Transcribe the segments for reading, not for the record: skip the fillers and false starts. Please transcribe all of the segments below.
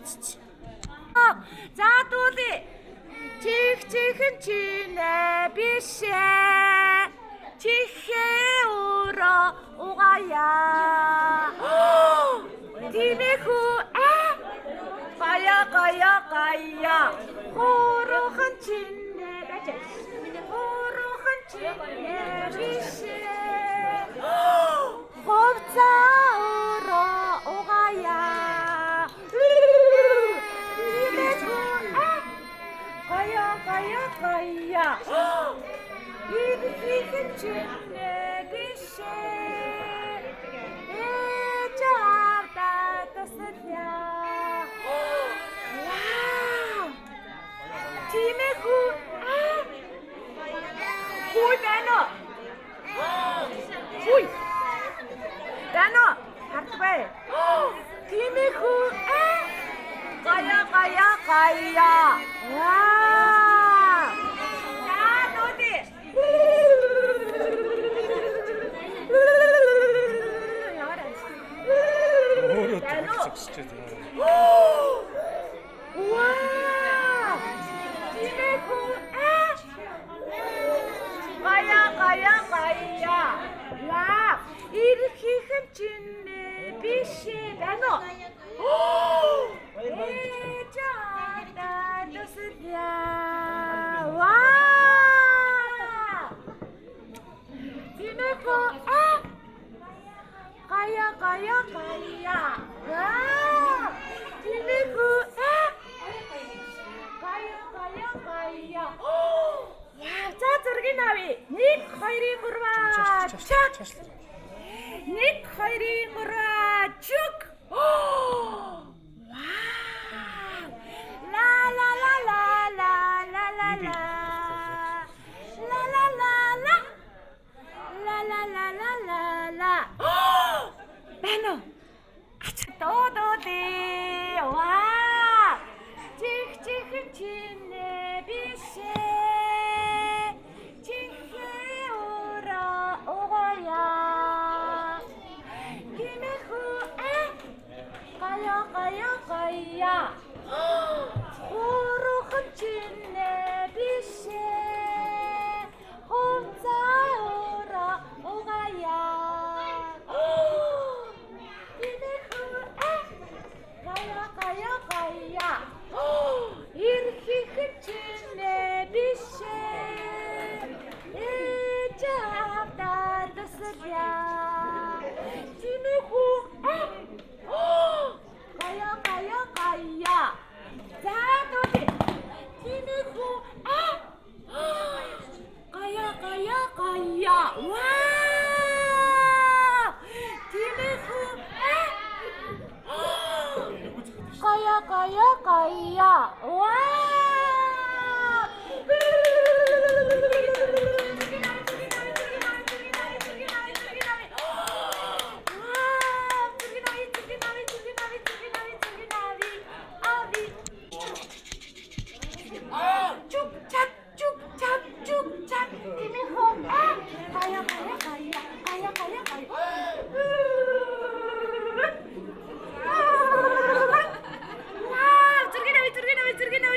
За дүүли чихэн чинэ бишээ чихээ өрөө угая тимэхүү гая хорохон чинэ бишээ говцаа өрөө угая Gaya İrhihin cümle bir şey Ecavda tasıdya Wow Timehu Huy Beno Huy Beno Hartbay Timehu Gaya Wow Gaya. Wow. İrhihin cinne bir şey ben o. Ecada dosya. Wow. Demek o. Gaya. Wow. Demek o. Gaya. За зургийг авъя. 1 2 3 чак. 1 2 3 чук. Вау. La la la la la la la la. La la la la. La la la la la la. Бэнэ. Доо. Вау. Чихэн чинэ бишээ. Gaya Horoхон чинэ бишээ Ховцаа өрөө угая Gaya Ирхихэн чинэ бишээ Ежавда дасля Тимэхүү Gaya. За дүүли. Тимэхүү. Gaya. Вау. Тимэхүү. Gaya. Вау. Wow, turgi nabi.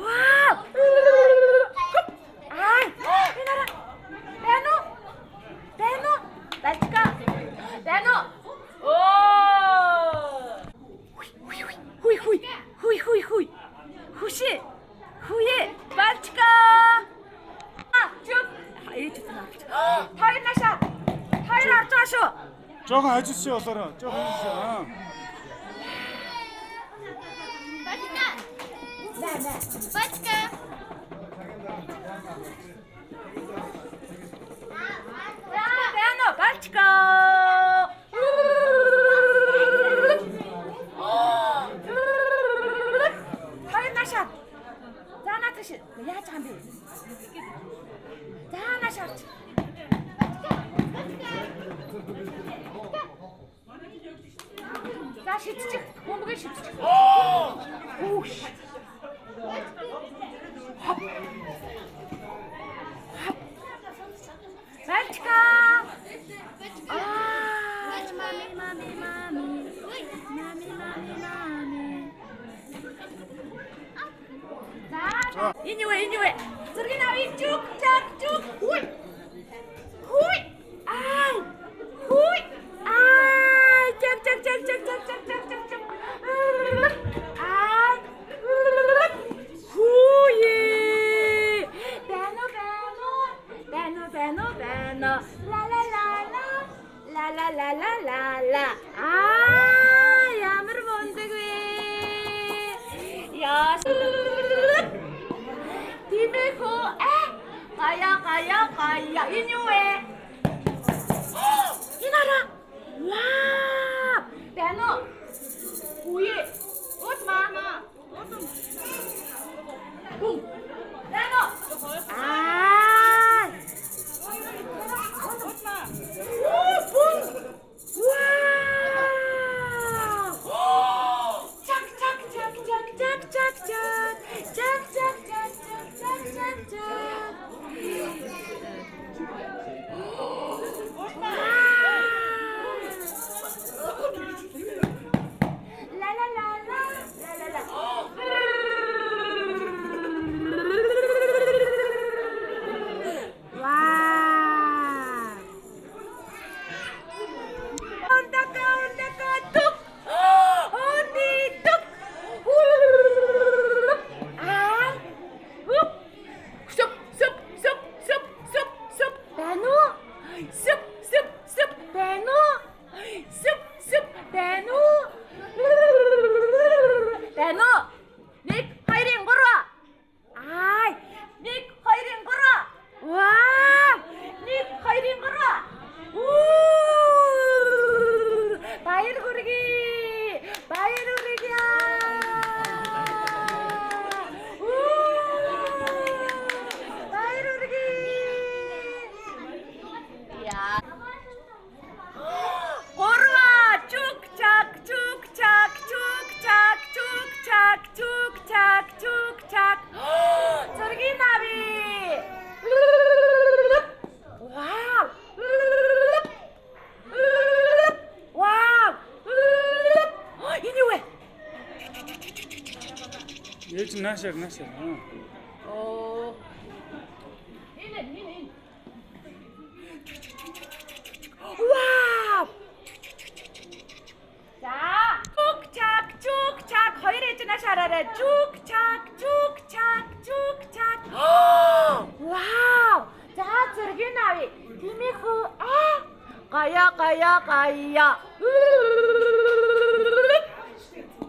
Вау! Ай! Инара. Бэно. Бачка. Бэно. Оо! Хуй. Хуши. Хуе. Бачка. Чуп. Ээж таа. Хоёр наша. Хоёр орж байгаа шүү. Жохон ажиж болоорой. Жохон ажиж. Бачка. Бэно, бачка. Хоёр наша. За нааташ яаж байгаа юм бэ? За нашаарч. За шидчих. Бөмбөг шидчих. Үш. Бачка. Мами. За. Инюэ. Зургийг авъя. Чук. Хуй. Ай. Чак. Ай. Хуе. Бэно. La. Ямар мундаг вэ? Яа. Тимэхо. Гая. Инюэ. Инара. Вау. Бэно. Хуе. Отма. Бум. Бэно. Ай. Бум. Вау. Чак. Ээж наашааг. Оо. Энэ. Вау! За, чук чак. Хоёр ээж наашаараа. Чук чак. Вау! За, зургийг авъя. Тимэхүү. Гая.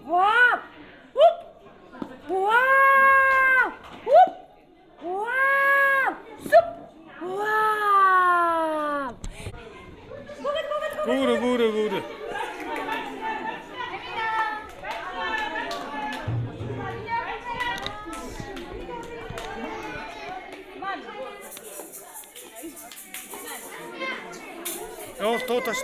Вау! Wow! Whoop! Wow! Суп! Wow! Гүүрэ. Оо, тооташ.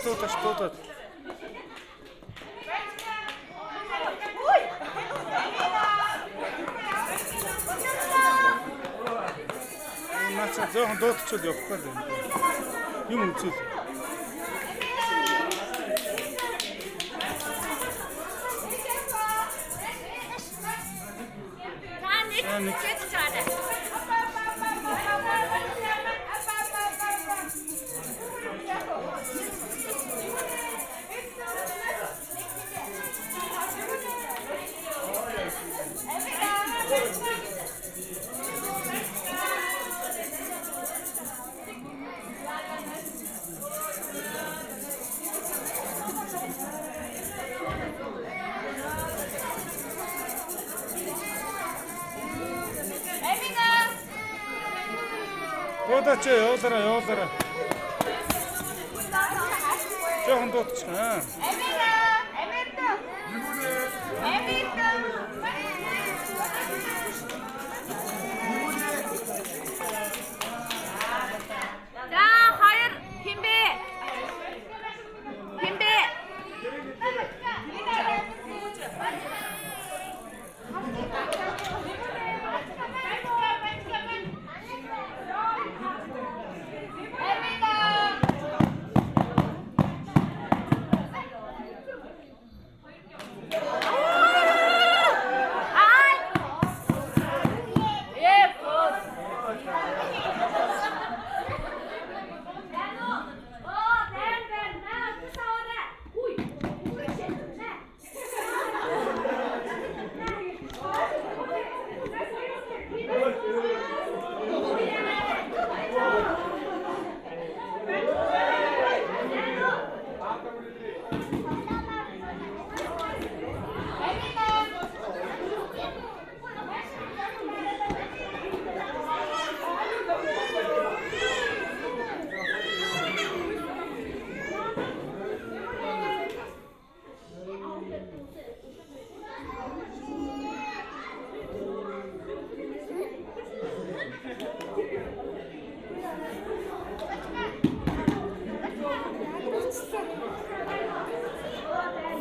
Нааца зөөхөн дуутчихвол явах гэдэг юм үзүүл. нэг Дуудаач явуулаарай. Жохон дуудчихна. За хоёр химбэ.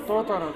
Дуудаарай.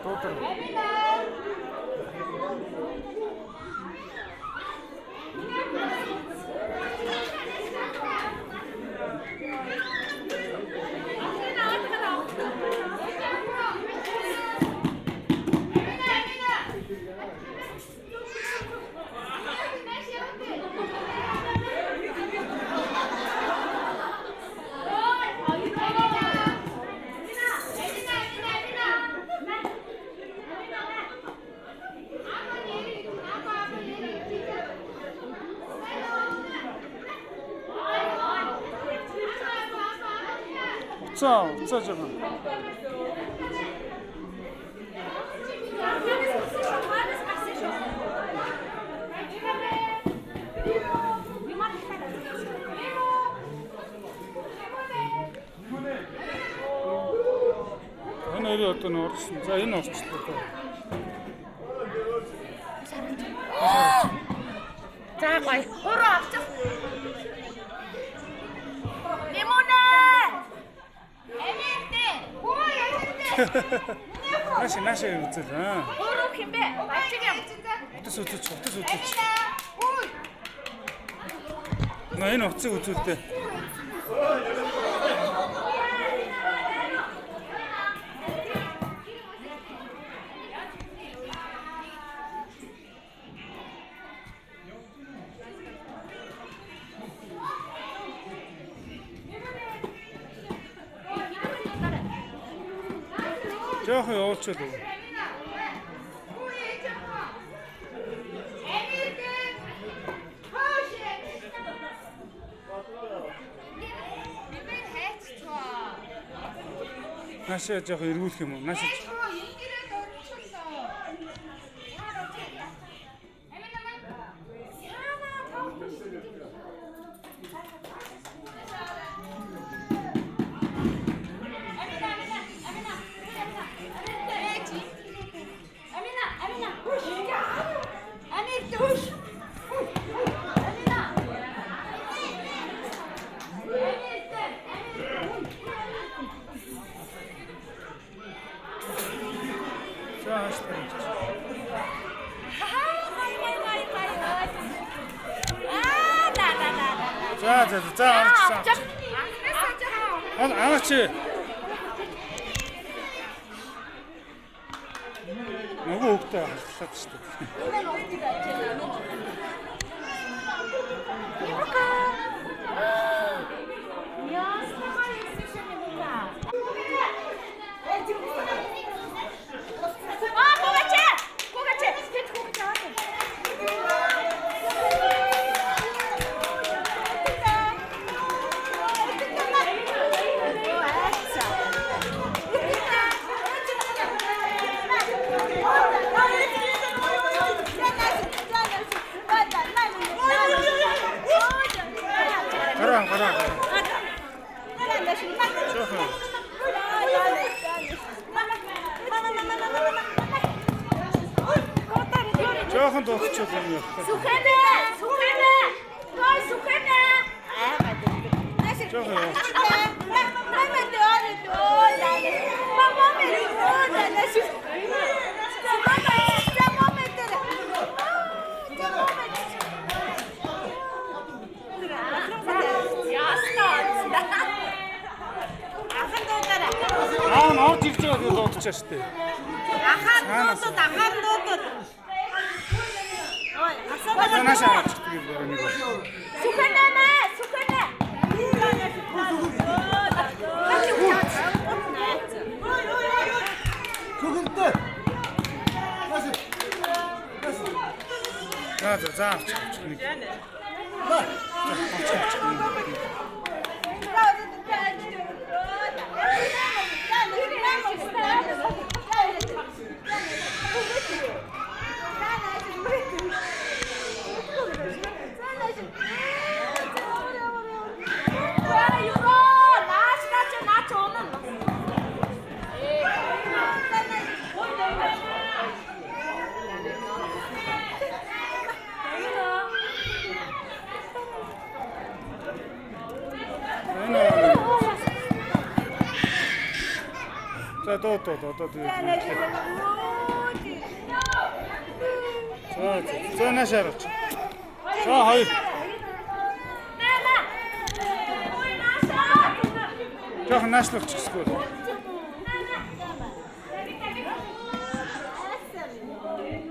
Уцаа жоохон. Энэ одоо нуурсан. За энэ орчлоо. За гоё. Өөрөө авчих. Лимонэ. Нааши үзэл аа. Өөрөө химбэ? Ачиг юм. Утас үзүүлч. Энэ уцыг үзүүлдэ. Жохон явуулчихлаа. Наашаа жохон эргүүлэх юм уу? Наашаа. За Аач. Нөгөө хөвгтэй халтлаад шүү дээ. Жоохон дуутчихвал юм явах. Сүхэнэ. Той сүхэнэ. Жоохон явах. Аа норд ирж байгаа гэж бодчихсон шүү дээ. Танаас аваад чигтэй юм байна нэг. Сүхэнэ. За авчих нэг. За доо. За нашаарч. За хоёр. Жохон наашлууч гэсгүй.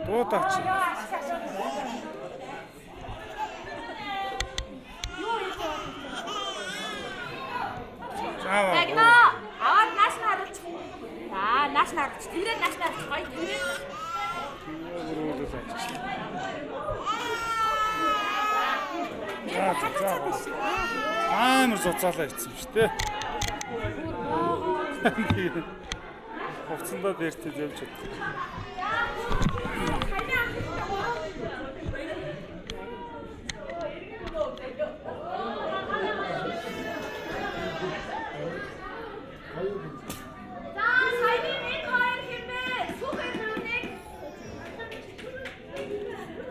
Дуутаач. Заавал. Аваад нааш наруулж. За нааш наруулж. Тэрээ нааш наруулж. Гоё тэрээ. Амар зоцоолаа ицсэн шүү дээ. Хувцсандаа дээртэй явж чаддаг.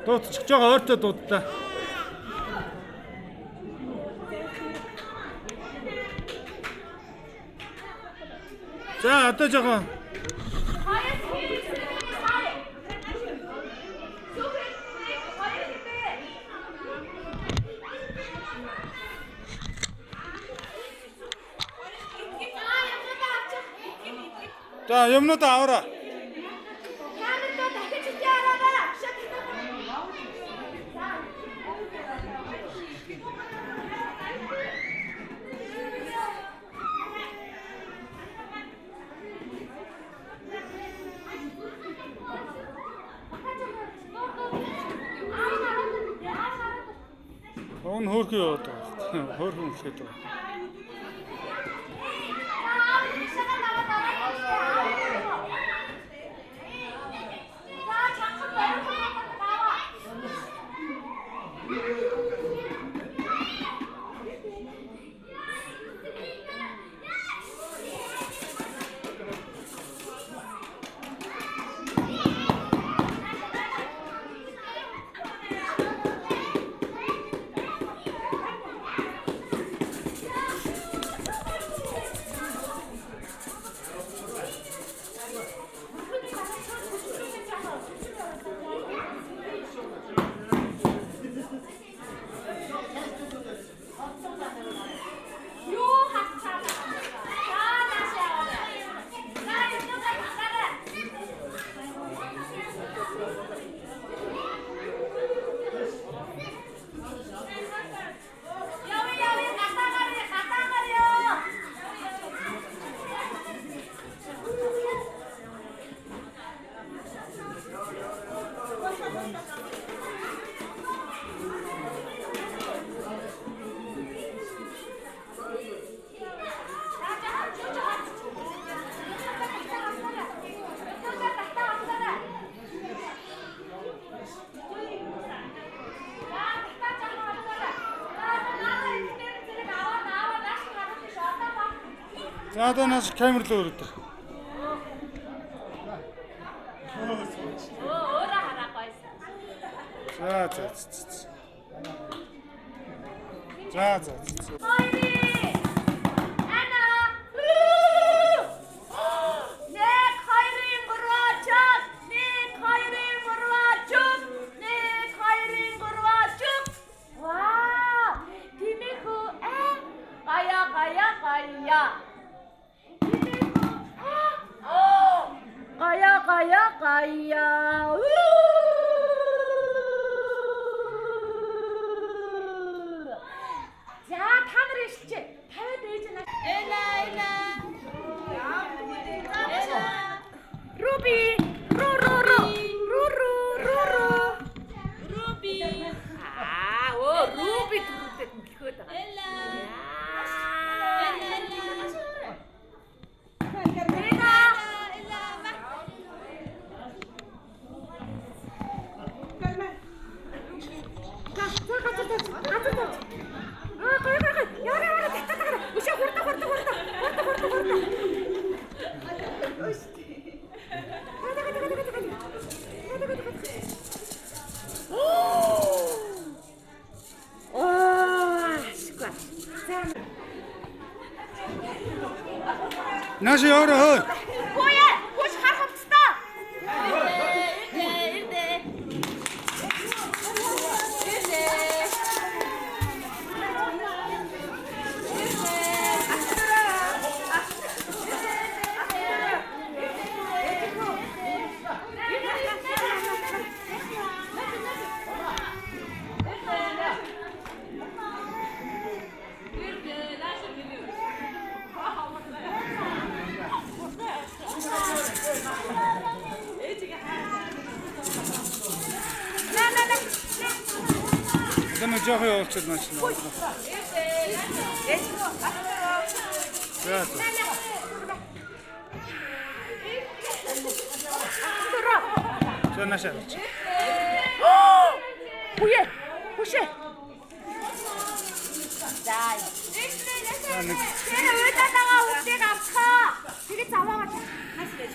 Дуутчих жоо ойртой дуудаа. За одоо жоохон. За юмнуудаа аваарай. Он хөөрхөн яваад байгаа. Хөөрхөн үлдээд байгаа. За одоо нас камер руу өрөөд. Өөрөө хараа гойс. За. Gaya. За та нар ишчээ. 50 ээж на. Эла. Руби. Ру. Руби. Руби түрүүтэй гихөөд. Эла. Нааш яараа. Хөөш харах хэвчээ. Дэмэ жоох явуулчихад машин. За нашаа. Хүшээ. За. Тэр өөдөөгаа үсгийг авцгаа. Тэгээ заваагаад хас гэж.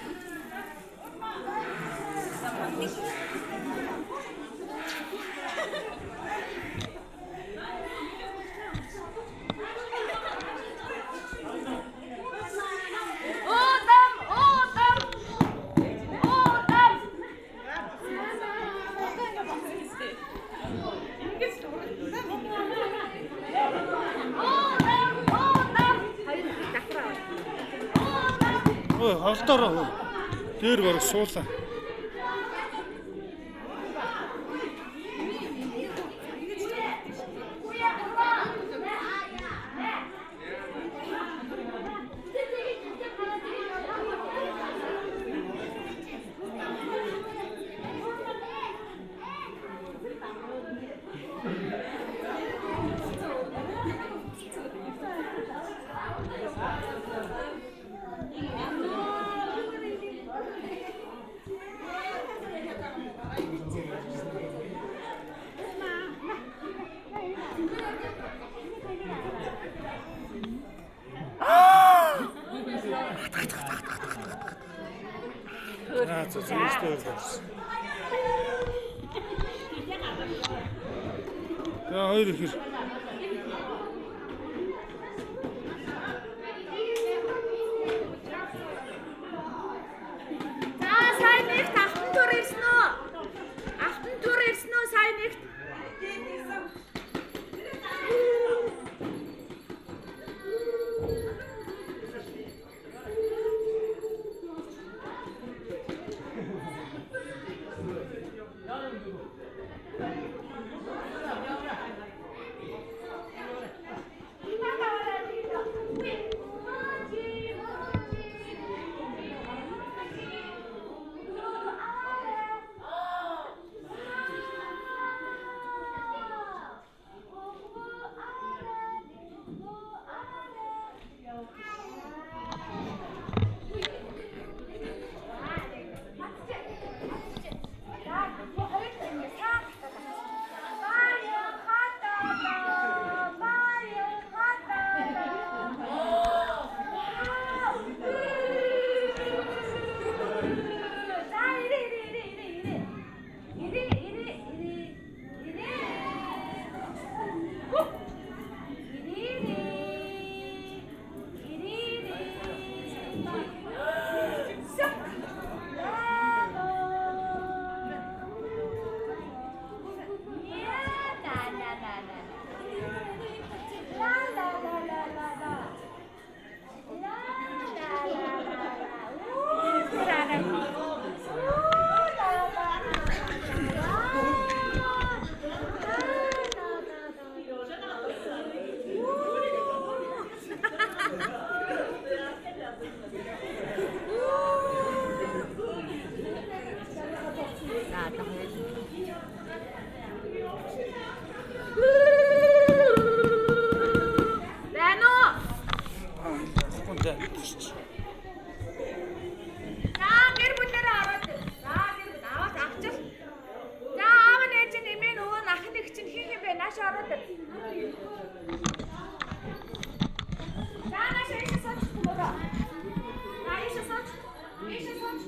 Холдороо. Дээр бараг суулаа. За зөвхөн хоёр ихэр. За сайн нэг ахтан төр ирсэн үү? Ахтан төр ирсэн үү сайн нэг? Нааш ороод. Нааш ийш сууч мөрөө. Нааш сууч. Ийш сууч.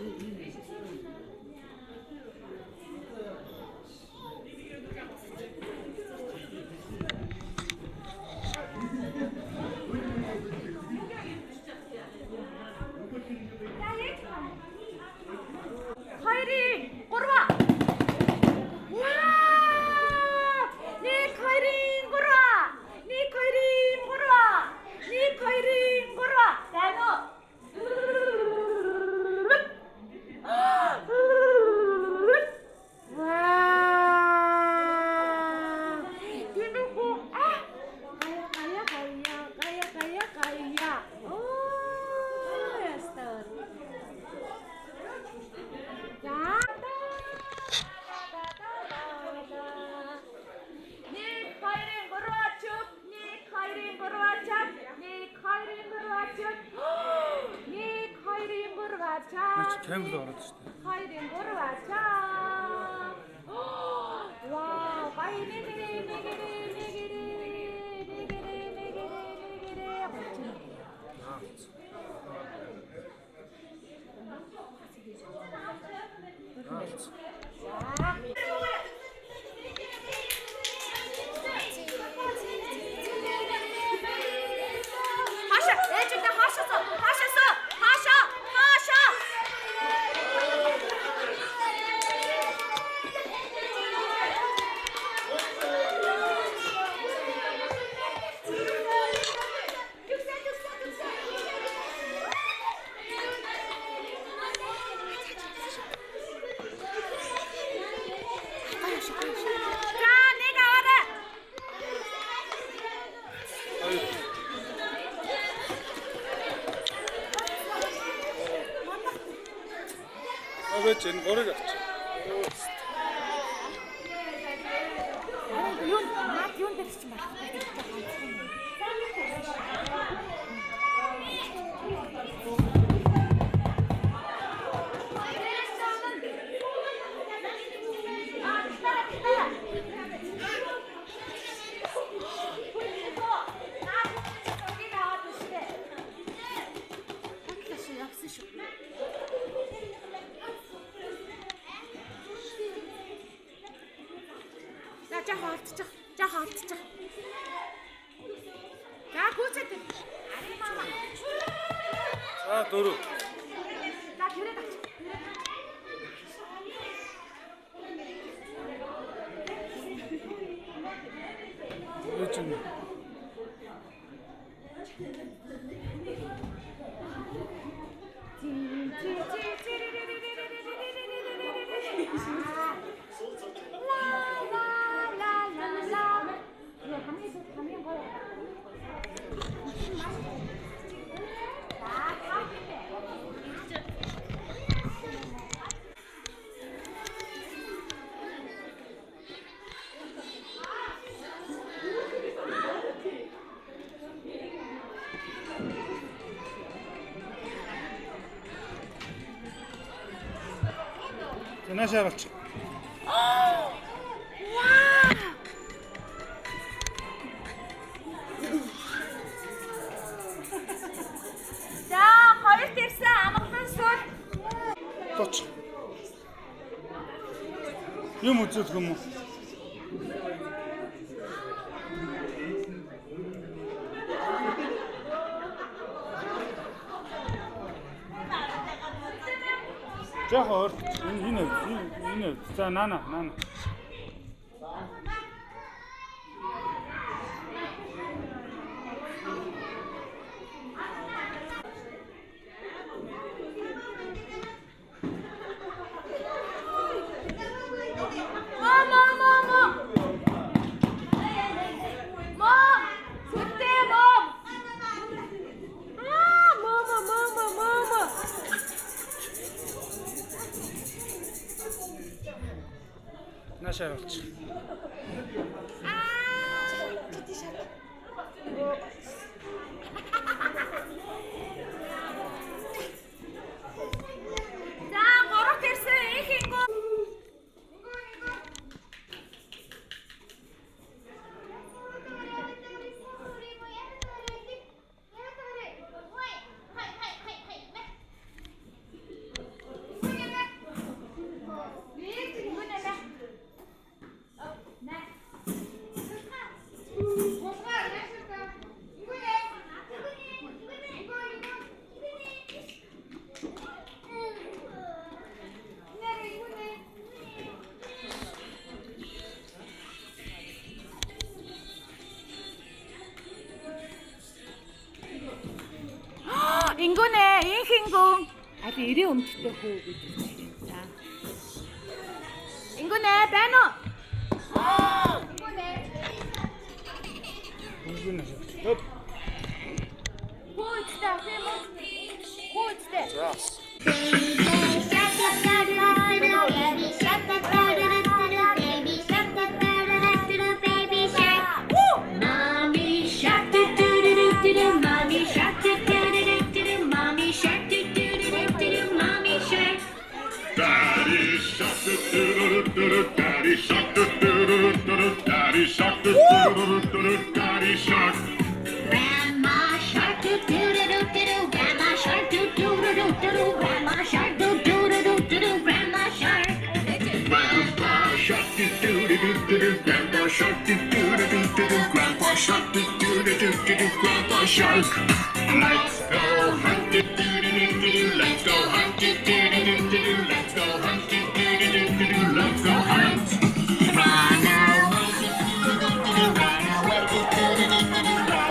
Хайрын 3. Нэг хайрын 3. Нэг хайрын 3. Нэг хайрын 3. Тано. Тинуко. Гая. Oh, ястар. Нач камерд ороод шүү дээ. Хайрын 3 ачаа. Вау, баянэ. 하샤, 애들 다 하셨어. 자, 내가 와라. 왜 쟤는 머리 같지? Юун дээр ч юм байна. За хаалтчих. За гүйцэд. Ари мама. За 4. За тэрэ тач. Эцэн. Нааш аваач. За хоёр тэрсэн амгалан суул. Точ. Юм үзүүлэх юм уу? Жохор энэ за нана. Нааш аваач. За 3 тэрсэн их ингөө. 인구네 인hin공 아주 이래 엄청 호흡이 좋다. 인구네 배너. 인구네. 호흡시다. 호흡시다. 자. Daddy shark, daddy shark, daddy shark. Grandma shark, grandma shark, grandma shark, grandma shark. Grandpa shark, grandpa shark, grandpa shark, grandpa shark. Let's go hunt, let's go hunt, let's go hunt, let's go hunt.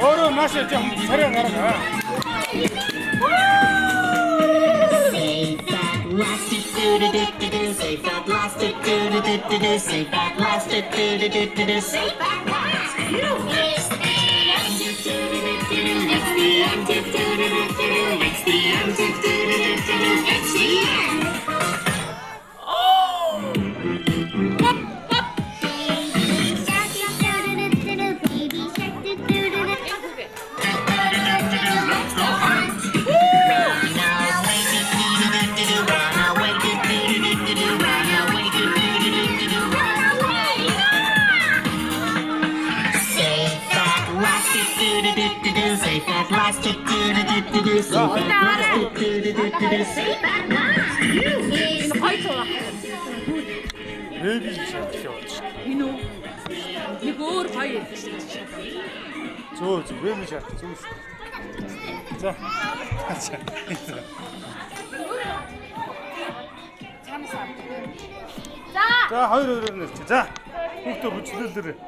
얼음 마셔 좀 차려 나가. Save that plastic, do-do-do-do-do. Save that plastic, do-do-do-do-do. Save that plastic, do-do-do-do-do. Save that plastic. It's the end, do-do-do-do-do. It's the end, do-do-do-do-do. It's the end. Let's go hunt. Run away, do-do-do-do-do. Run away, do-do-do-do-do. Run away, do-do-do-do-do. Run away. Save that plastic, do-do-do-do-do. Save that plastic, do-do-do-do-do. Save that plastic, do-do-do-do-do. Save that plastic. 베이비 샤크. 이노 이거 파이. 저 베이비 샤크 좀 있어. 자. 자. 자. 자, 하이로 자. 국도 붙이들들.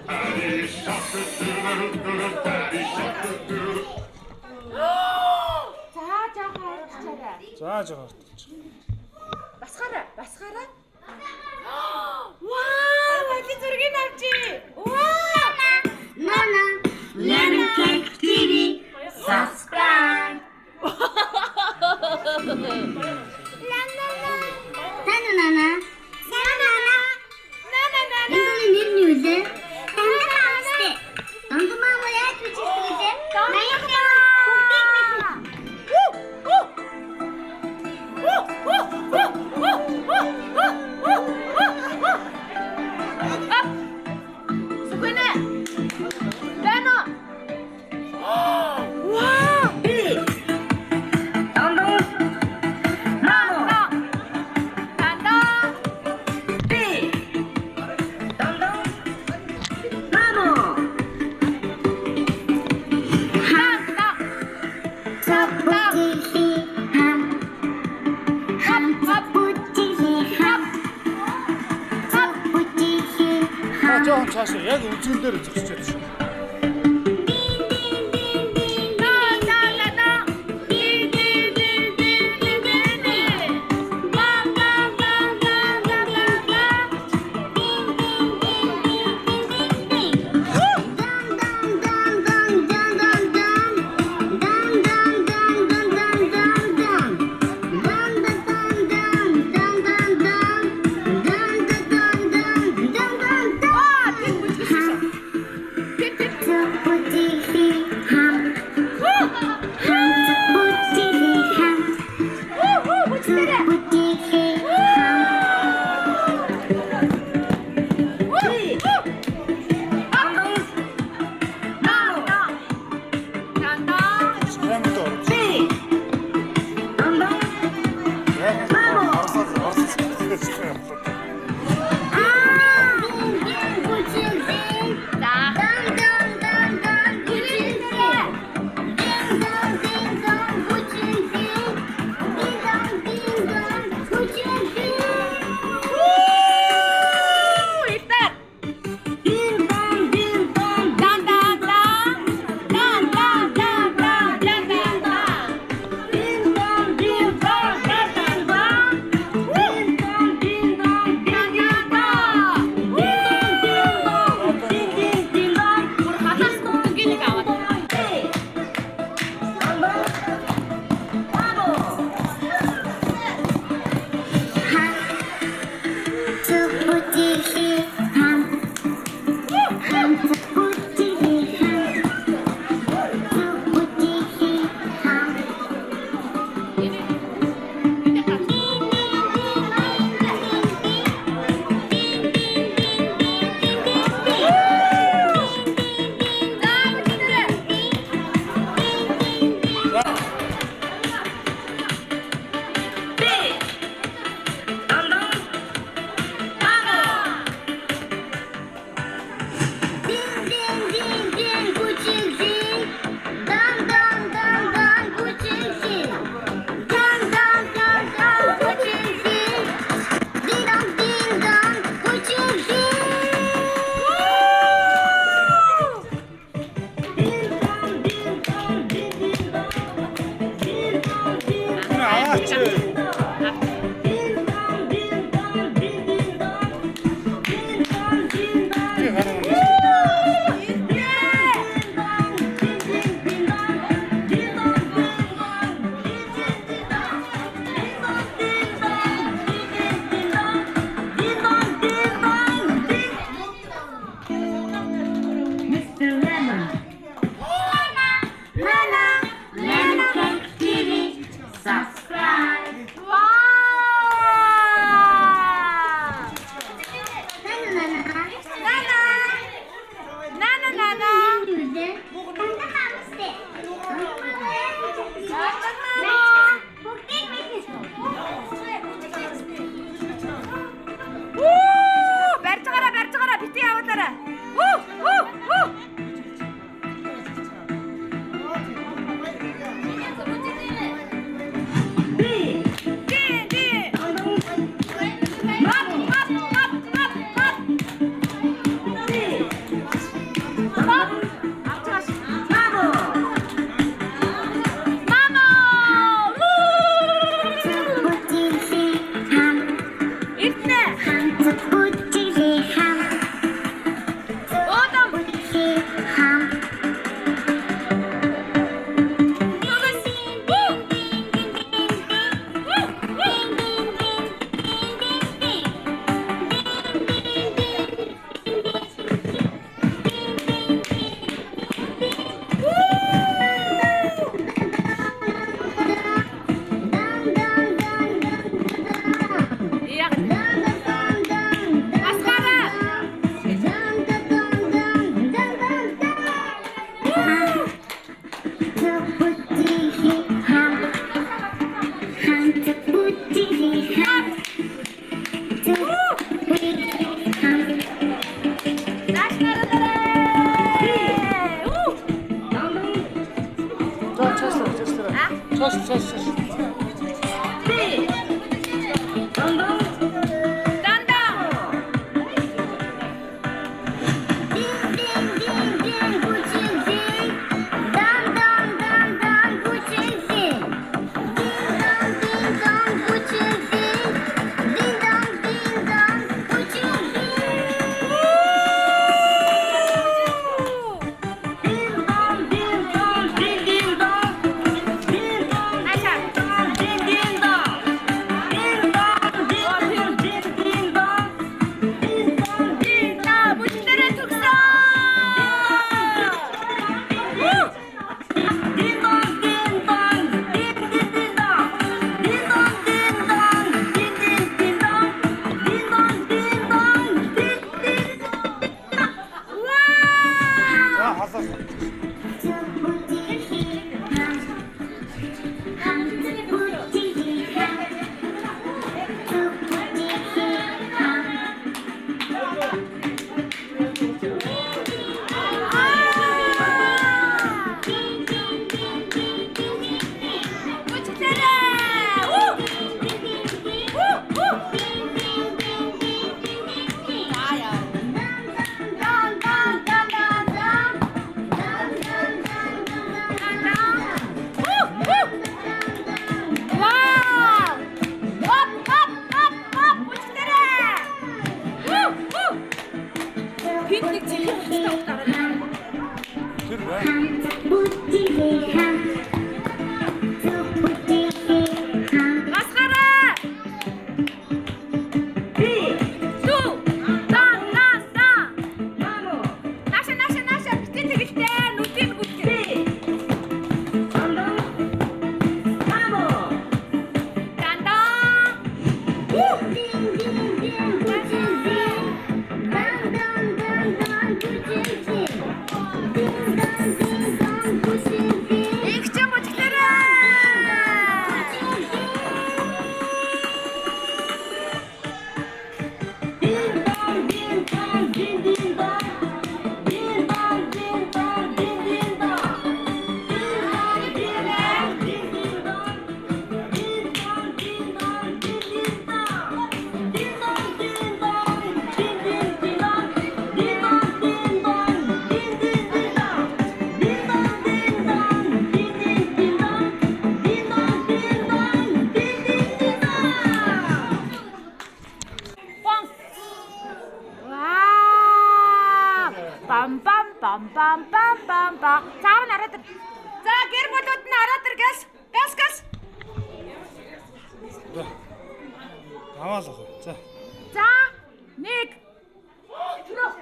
Daddy shark, daddy shark, 자, 저. 마스카라. 와, 완전 저렇게 남지. 와. Nana, Lemon Cake TV, subscribe. Nana, 이거는 내 뉴스. 너도 마음을 해주지 그제? 나의 수근아. 배너. 와. 좀 차셔. 여기 우측 대로 직접. subscribe. 와! 나나. 멸쳐가라 비트 야왔다라. 쳤어. 빰빰빰빰빰빰빰. 자, 한번 알아들. 자, 게르모도는 알아들. gas. 나와서 자. 자, 닉. 들어.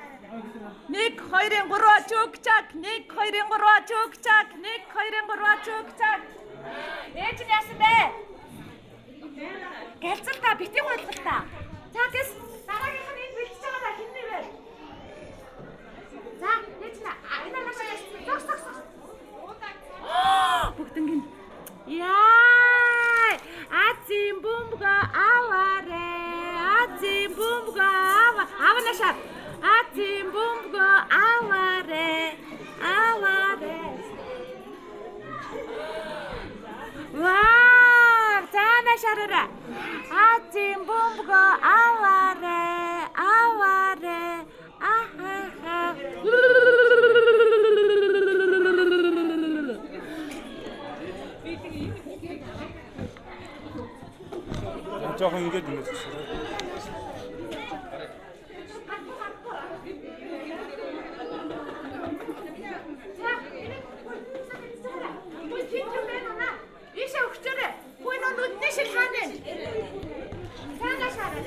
닉 хоёрын 3 чүгчак. 닉 хоёрын 3 чүгчак. 닉 хоёрын 3 чүгчак. Ээж нь яасан бэ? битгий бодлоо. За гэс дараагийнх нь энэ бэлтэж байгаа хин нэрээ. За ээж на энэ машин зогс. Бүгднийг яа азим бумга аваре азим бумга аванашаа азим бумга аваре вау занашарара азим бумга аваре ахаха жоохон ингэж юм байна. Ишээ өгчөөрэй. Хүй нөө нүдний шил хаана вэ? Цаанаа шаарай.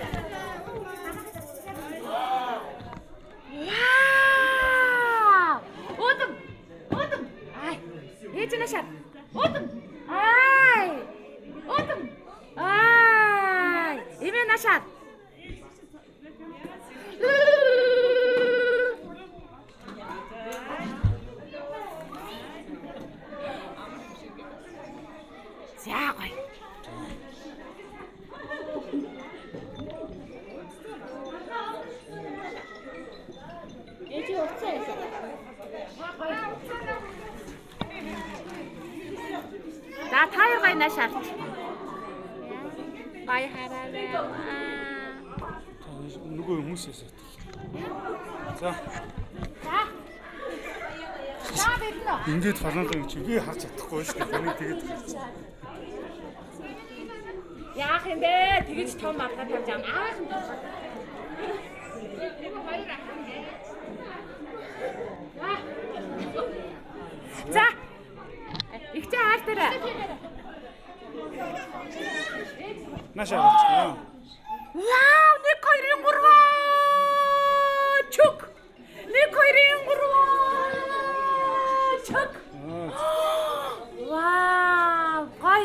Вау! Удам. Ай. Ээж на шар. Удам. Ай. Имэн на шар. За гоё. Ээж уцаа яасан. За таяр гоё нашаарч. Гоё хараарай. Нөгөө хүмүүс ясаа. За биднэ. ингээд фалангийн чигээ харж чадахгүй шүү дээ. Таны тэгээд Яах юм бэ? Тэгэж том батгад тавьж аах юм. За. Ихтэй хаалтаарай. наашаа. Вау, 1 2 3 чук. 1 2 3 чук. Вау, гой.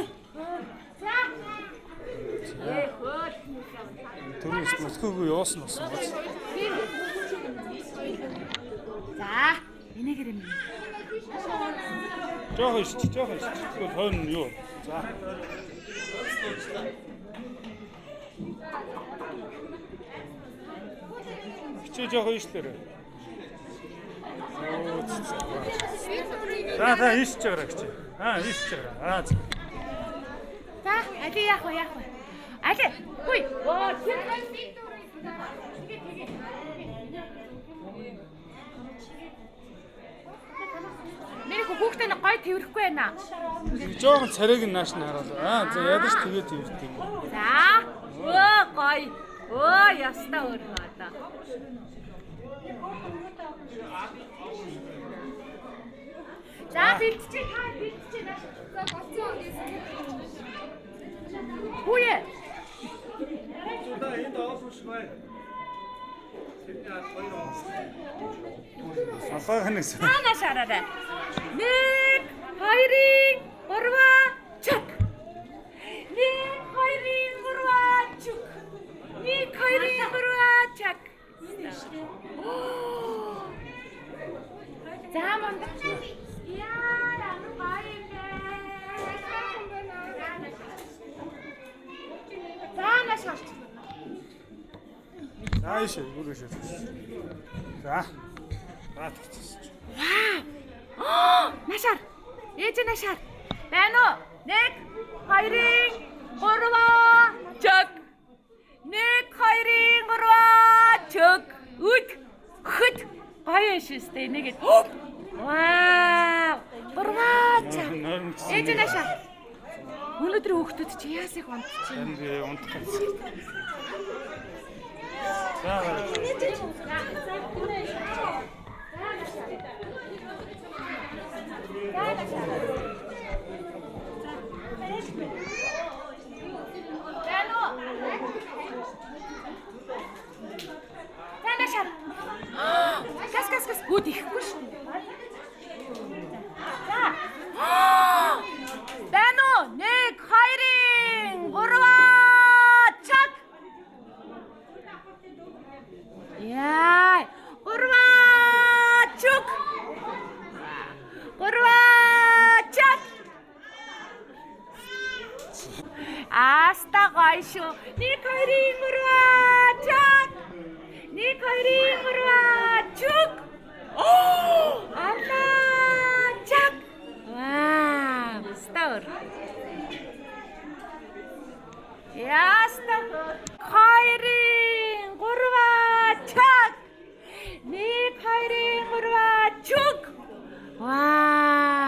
Төрөөс Москвагүй явсан бас. За, энэгээр юм. Жоохон иш. Тэгвэл хойно юу? За. Хичээ жоохон иш дээр. За иш чагараа хичээ. Иш чагараа. За, али яах вэ? Али, хүй. Оо, Миний хүүхдээ нэг гой тэрхгүй байна. Жоохон царайг нь нааш нь хараалаа. За ядаж тэгээ тэрдэг. За. Өө гой. Өө яста өөрөө одоо. За бэлтчээ нааш. За болцоо гэсэн. Хүүе. Зуда энд оосууш бай. Салгахнаас. Хаана шараарай. 1 2 3 чак. 1 2 3 чак. 1 2 3 чак. За манд. Яа, ну гайвэ. Заана шарч. За ишээ, бүрээш. За. Таацчихсан. Вау! Нашаар. Ээж нашаар. Байна уу? 1 2 3 чак. 1 2 3 чак. Үт. Хөт. Гоё шүүстэй нэгэд. Вау! 3 чак. Ээж нашаар. Өнөөдөр хүүхдүүд чи яас их унтчих юм. Энд унтах гэсэн. За. Гас. Гүд ихгүй шүү. За. Дано 1 2 3 чак. Аста гоё шүү. Нэг хоёрын өрөө чаг. Нэг хоёрын өрөө чүг. Аллаа чаг. Вау, стор. Яста хоёрын гурваа чаг. Нэг хоёрын гурваа чүг. Вау.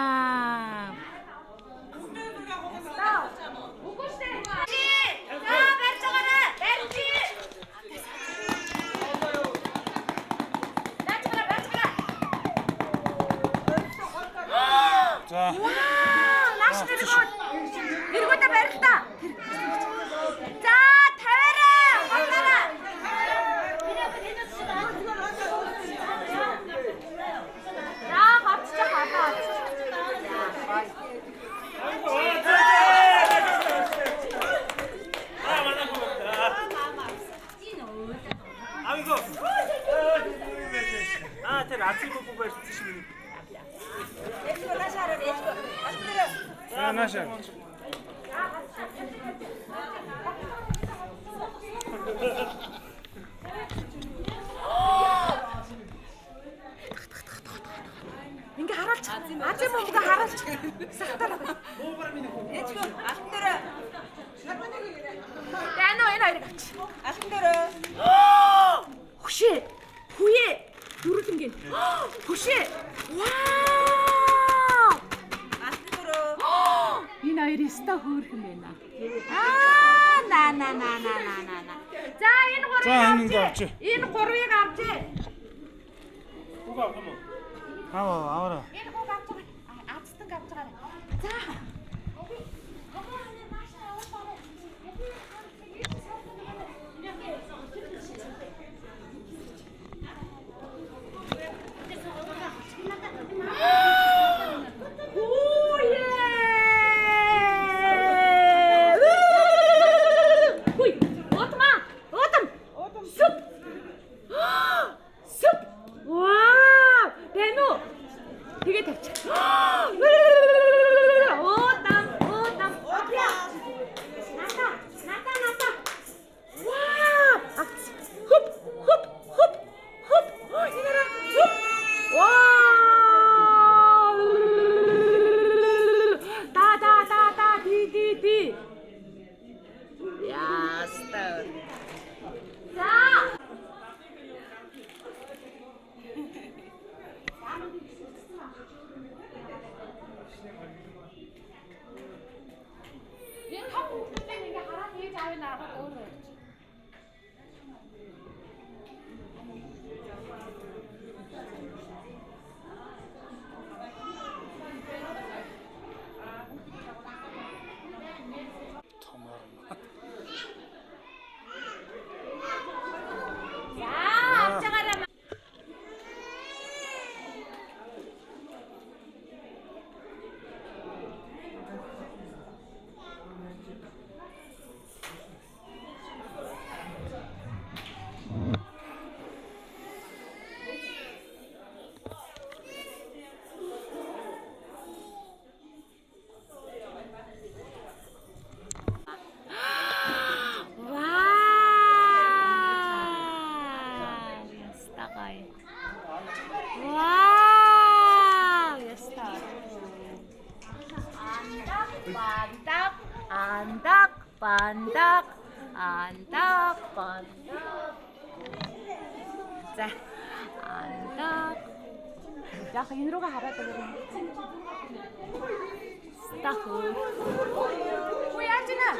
За. Нааш тэргүүтэ барилтаа. За, тавиараа. Хатараа. За, хатчих хатаа. тэр азиг бүг байсан шиг. За наашаа. Ингээ харуулж. Азим мөнгө харуулж. Сахтар. Эцгөө алхан дээр. Яна энэ хоёр авч. Алхан дээр. Хөшөө. Хүүе. Дөрүлэнгийн. Хөшөө. Вау! Алхан дээр. Энэ хоёр өстө хөөрхөн байна. На. За энэ гурвыг авч. Энэ гурвыг авч. Угаа юм уу? Аваа. Энэ гурвыг авч. Азтан авч байгаа. За. Андаг. За. Андаг. Яг энэ рүүгээ хараад байгаа юм. Стах. Уу яаж нэ?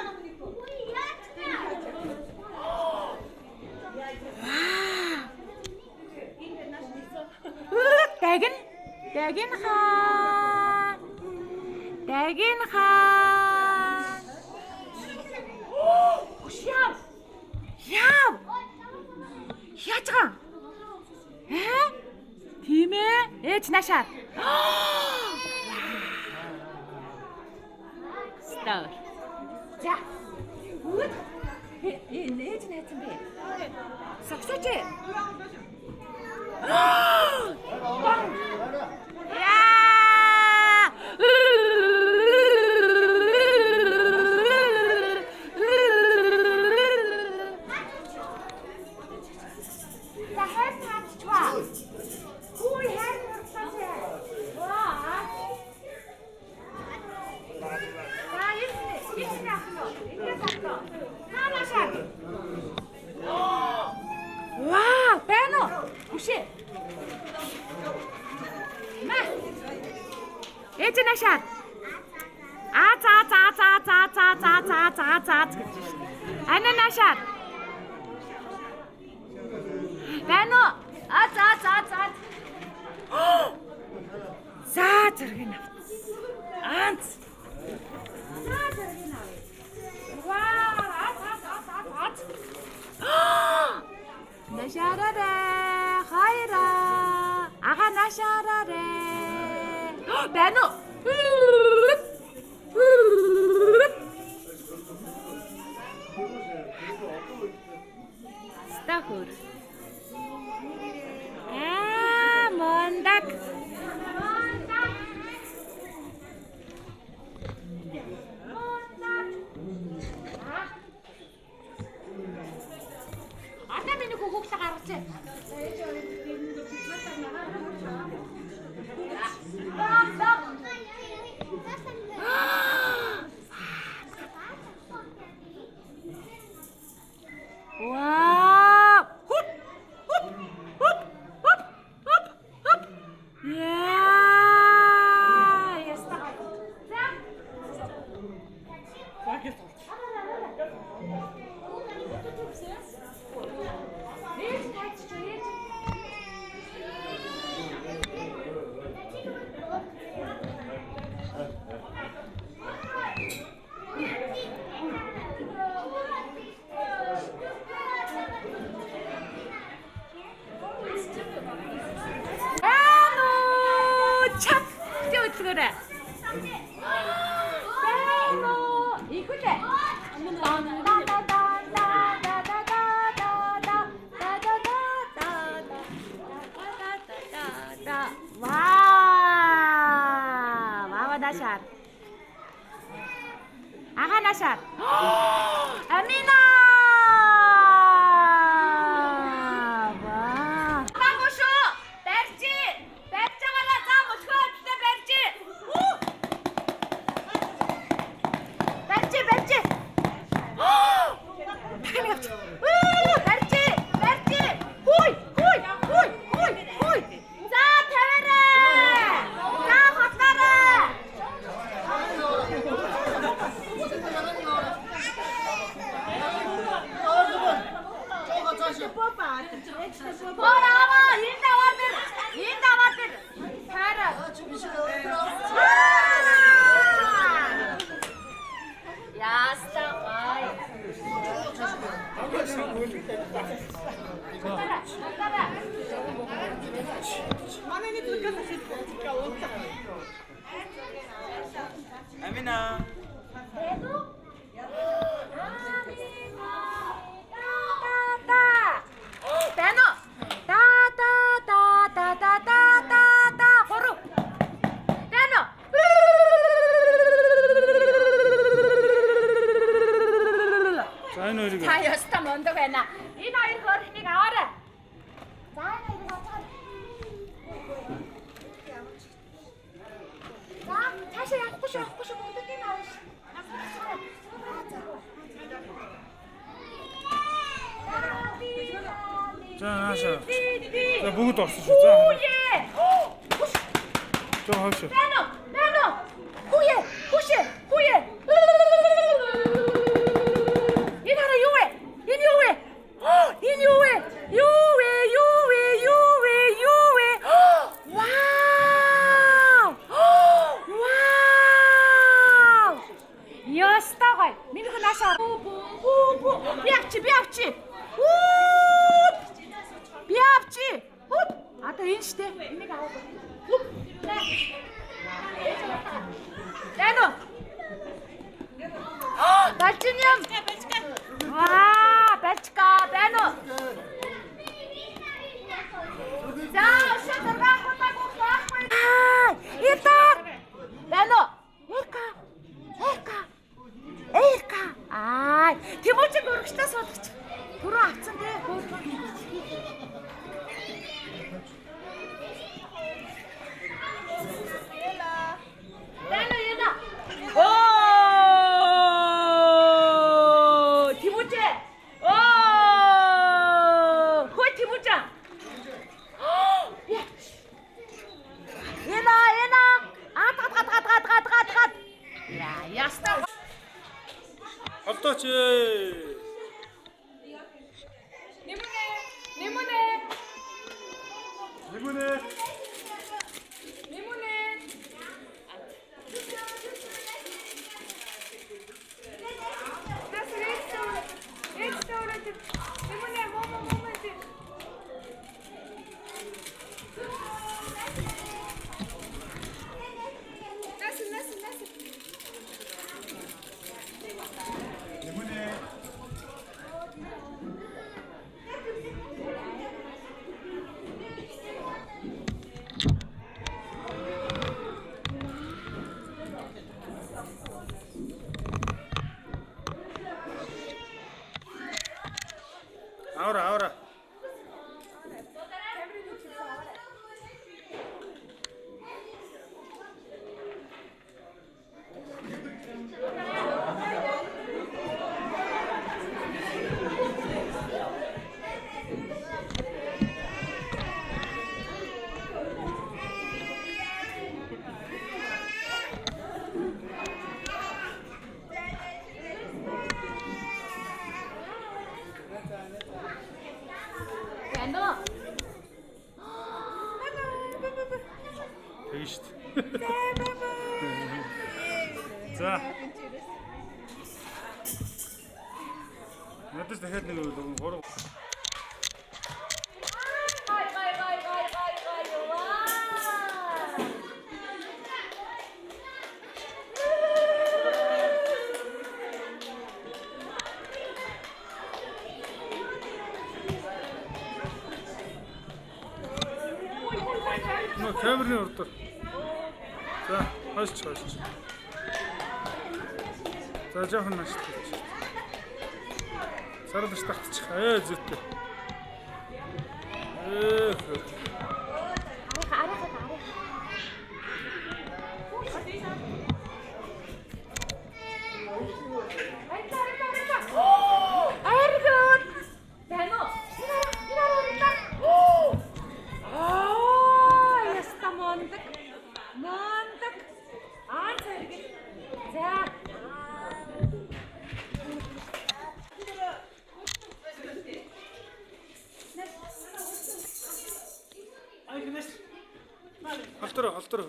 Дагин хаа. Яв. Яаж байгаа? Тийм ээ. Ээж наашаа. Стар. За. Ээж найцсан бэ? Сагсаач. нашаар. За гэж шүү. Ана нашаар. Бано. За. За зэрэг авц. Анц. За зэрэг авъя. Ваа. Нашаараа хайра. Ага нашаараа. Бано. Стахур. Мондаг. Ата миний хүүхдээ гаргацээ. Wow! Hup! Yeah! Yes. 그래. 이거래. 와와 나샷. 아가 나샷. 아미나. 와. 마고쇼. 백지. 백장하나 자 모츠가 백지. 백지. 백지. 호이. 자, 태워라. 자, 바꿔라. 뭐라고? 일 나왔들. 태워라. 야, 스탑. 아미나. 배너. 따따따따따따따따 보루. 배너. 자이노 이리가. 자, 여스타 먼저 해나. 이 나이 거리니 가와라. 자, 이리 가자. 자, 다시 후시 어떻게 나오시? 자, 나샤. 자, 뭐부터 없으시죠? 자, 오예. 좀 하시오. 배너. 후예. 이나라 요에. 와우. 여스타가 민그 나샤. 비압지. 비압지. 아따 인시대. 이니가 하고. 내노. 발진님. 와, 배치카 내노. 자, 셔터가 혼나고 아, 일단 내노. 에이카. 아, 디모치 그렇게 써도 돌아왔는데. 얘다. 오! Холтооч. Лимонэ. Лимонэ. Аура. Яно. Тэгж шүү дээ. За. Надад дахиад нэг гурав. Гай. Камерны урд. За, хойш. За, жоохон нашлах. Саралж татчих. Зүйтэй. Холтор.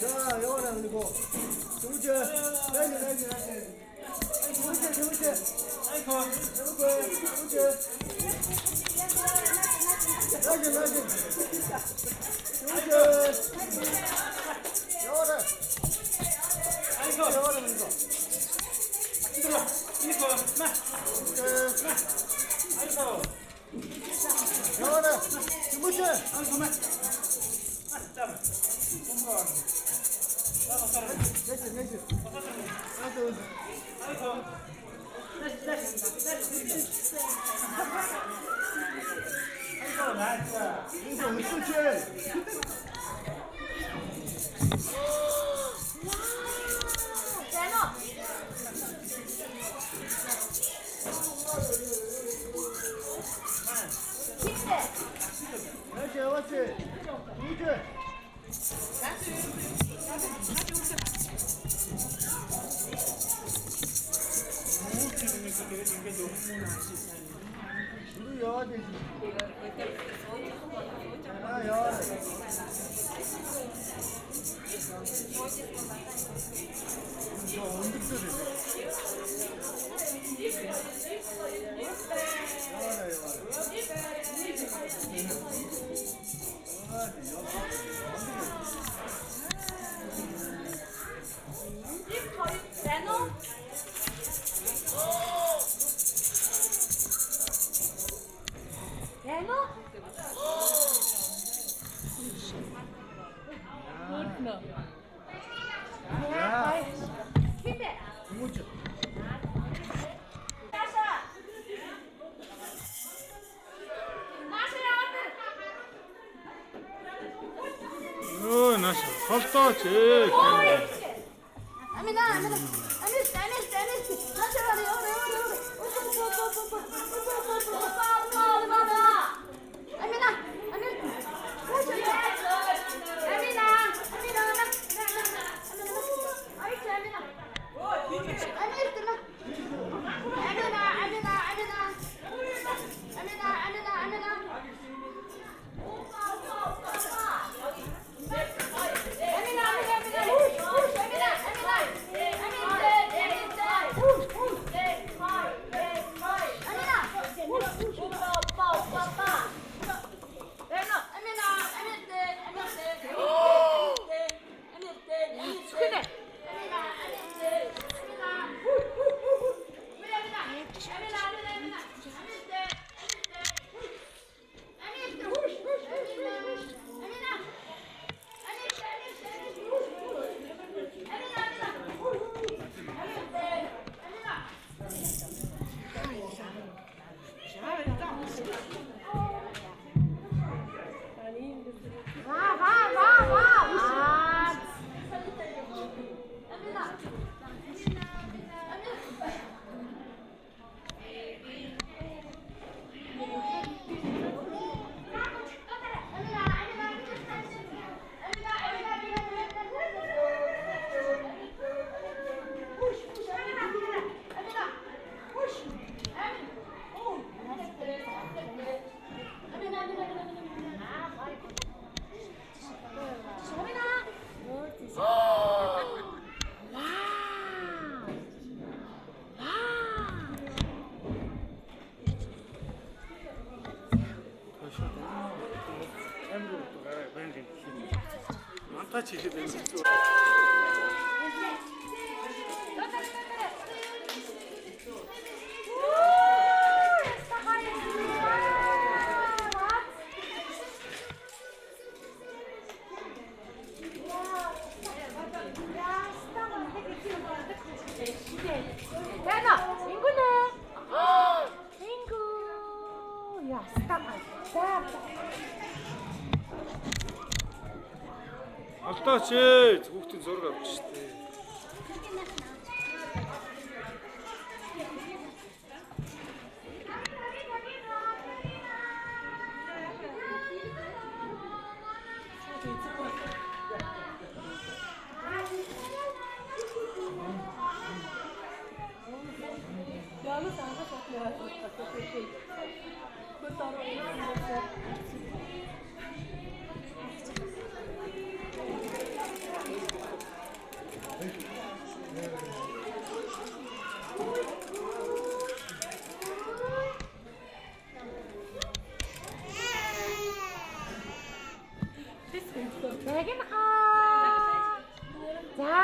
자, 영원아 그리고 정우재, 나이스. 정우재. 아이고, 정우재. 영원아. 아이고, 영원아 그리고. 이거, 아이고. 영원아, 정우재. Холтооч. Амина. Монтаж хийхэд байх хэцүү. Яна, ингүнэ. Ингү. Ястаа. Алдаач хүүхдийн зураг авч штэ. Бэгэн хаа. За.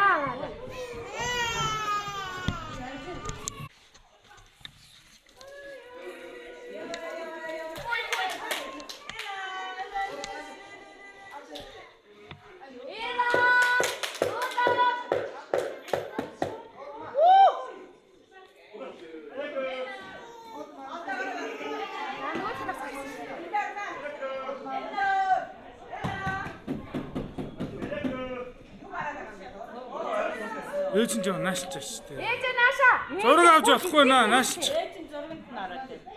Ээж нь жоо наашилж штэ. Ээж нааша. Зураг авч болохгүй наа наашилж. Ээжийн зурганд нь ороод байна.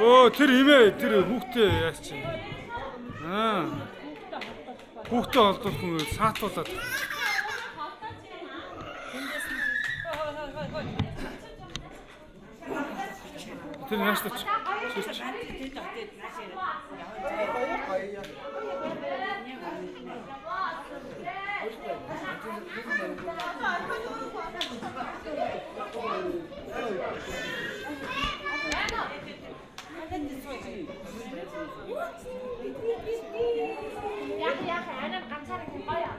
Оо тэр химээ тэр хүүхдээ яач чи. Хүүхдээ олдох хүн саатуулаад. Тэр нааштач. Яг анаа ганцаар гоё.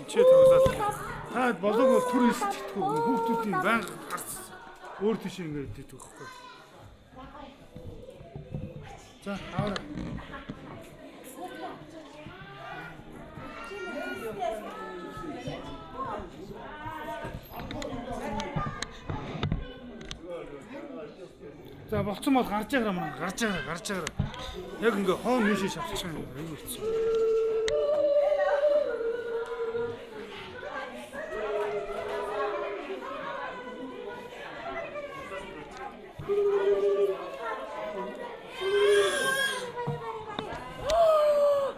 Чи төгсөөд та болоог бол түр хэлчихдэггүй хүүхдүүдийн банк харц өөр тийш ингээд идэх байхгүй. За аваа. За болцсон бол гарч ягараа маа гарч ягараа. Яг ингээ хоон нийшээ шавчих юм аягүй хэцүү.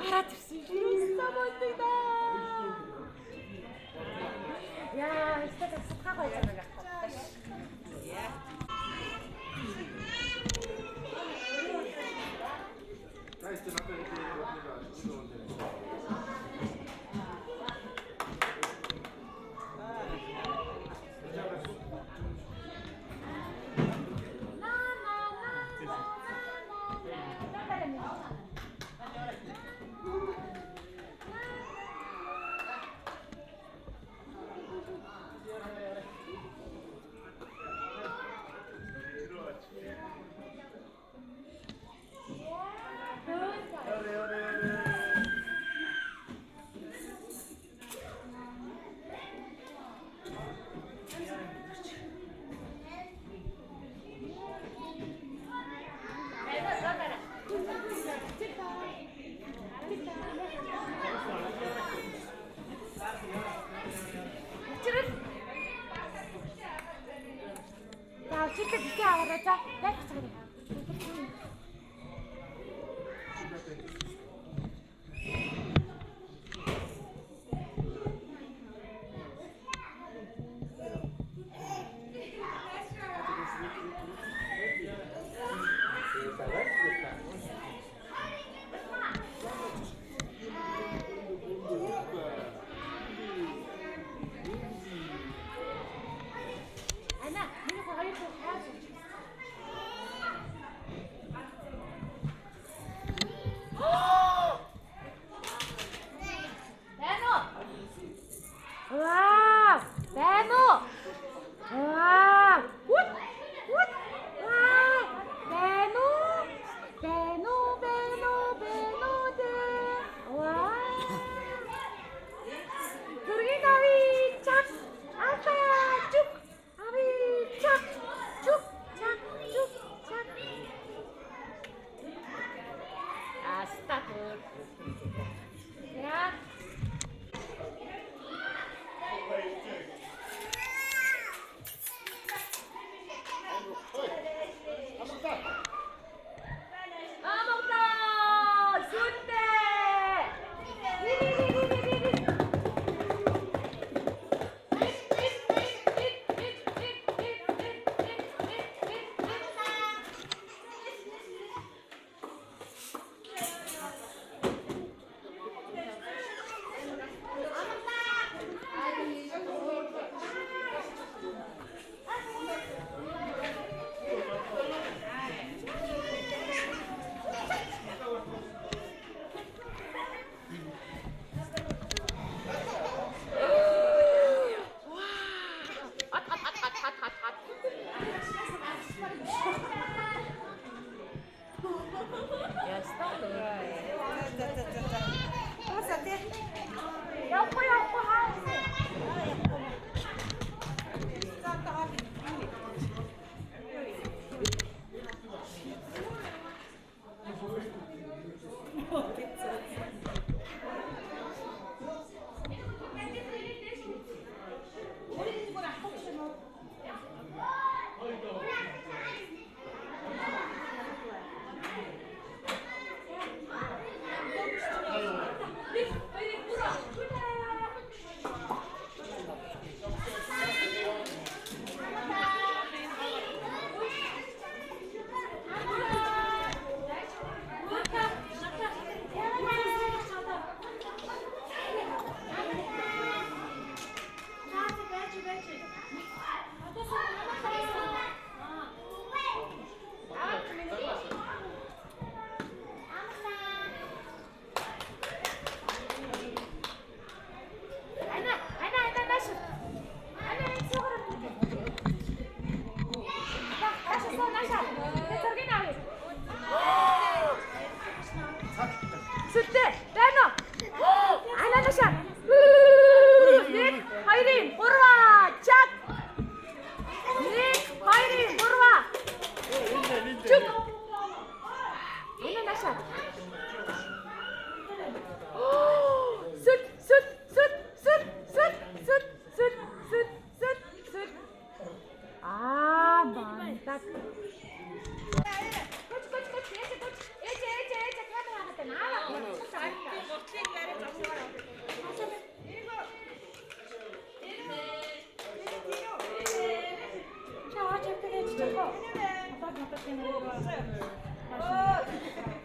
Хараад ирсэн шүү. Самаатай да. Яа, ихтэй тасгай гоё юм байна. Nice to have you. 자, 내 저기. 아나, 이거 가위 좀 해야지. Wow, Beno. Wow. What? What? Wow. Beno. Beno, Beno, Beno de. Wow. Turgi nawi cak. Apa? Cuk. Nawi cak. Cuk. Cak. Cuk. Cak. Astagfir. Ya. 아먹다 순대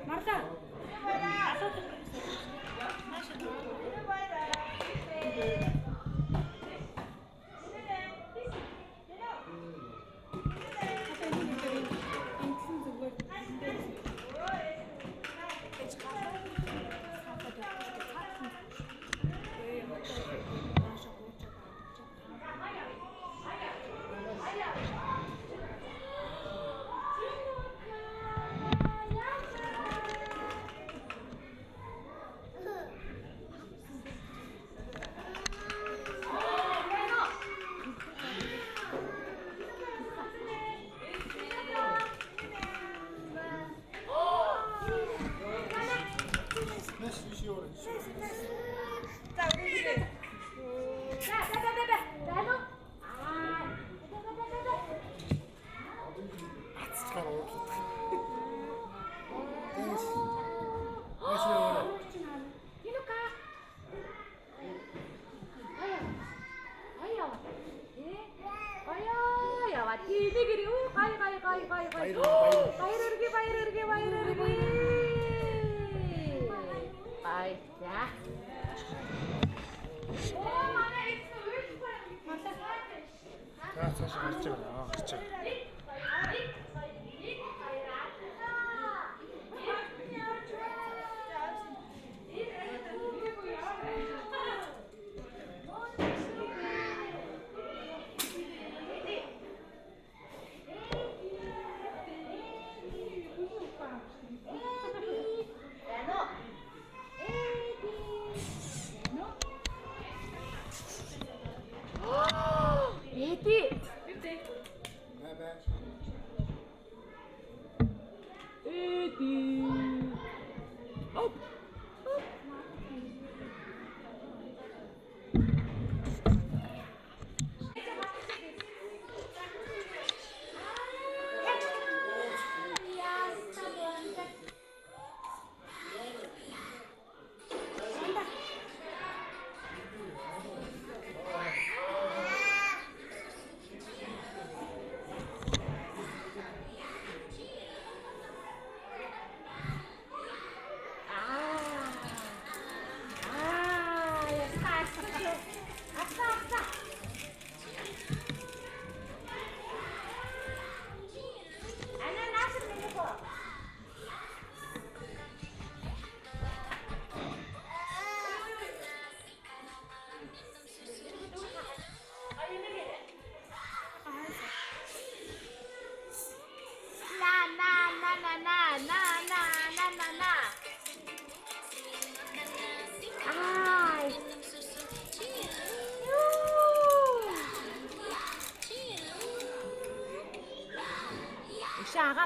Marta,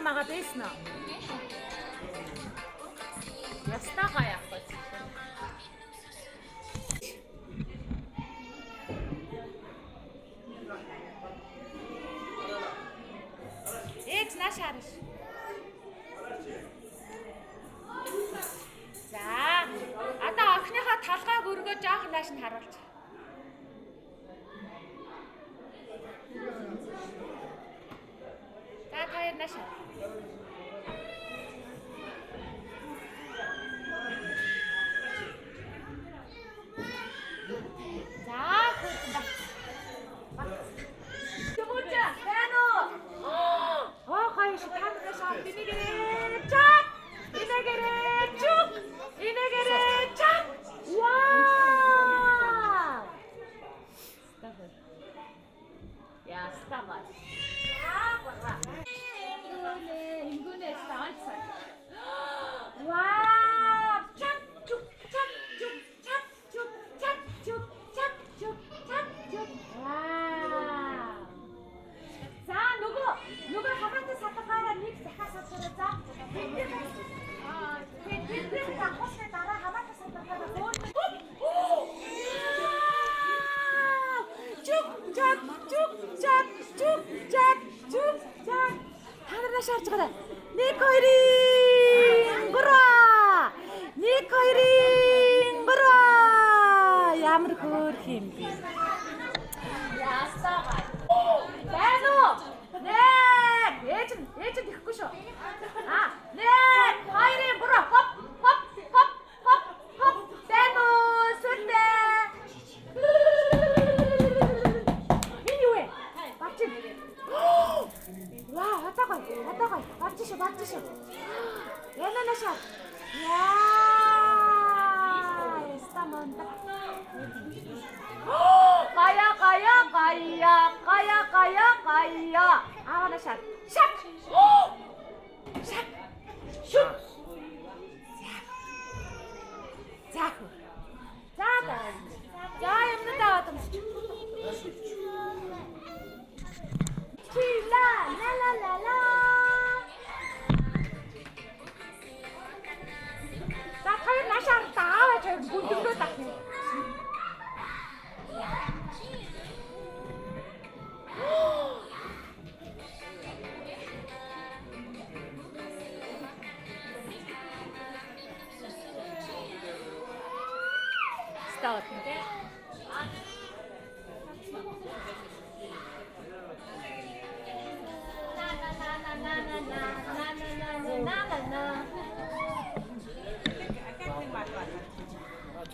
мага байсан уу? Ястаа гаяах гэж. Экс наш хараш. За, одоо охиныхоо талгааг өргөө жоохон нааш нь харуулж. За, таяр нааш. За, хөөе. Тэмүүчэ, байна уу? Оо, хаяш таамаг шаа динэгэрээ чак. Динэгэрээ чук. Динэгэрээ чак. Вау! Ставай. Я ставай. Ингүнэ ставай. Вау! Чак чук чак чук чак чук чак чук чак чук чак чук. Вау! За нөгөө хамаатай сатгаараа нэг захаа сатгаараа за. Тэгээд хосны дараа хамаатай сатгаараа хөөрхөн. Чук чак чук чак чук чак чук чак. Танараа шаарч гараа. Нэг хоёрын гурваа. Нэг хоёрын гурваа. Ямар хөөрх юм бэ? Ястаа. Байна уу? Нэг. Ээж ихгүй шүү. Нэг, хоёрын гурав. Хоп, хоп, хоп, хоп, хоп. Байна уу? Сүрдээ. Энэ юу вэ? Бачин. Вау, хатагай. Бачин. Яна наша. Яа, эстамонда. Кая. Авана шат. Шак. Шак. Шук. За. За юмна даваад юм. Ла. За хоёр нашаар тааваач бүндгөө тахна. Start.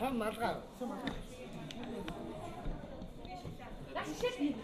참 말까. Тэг.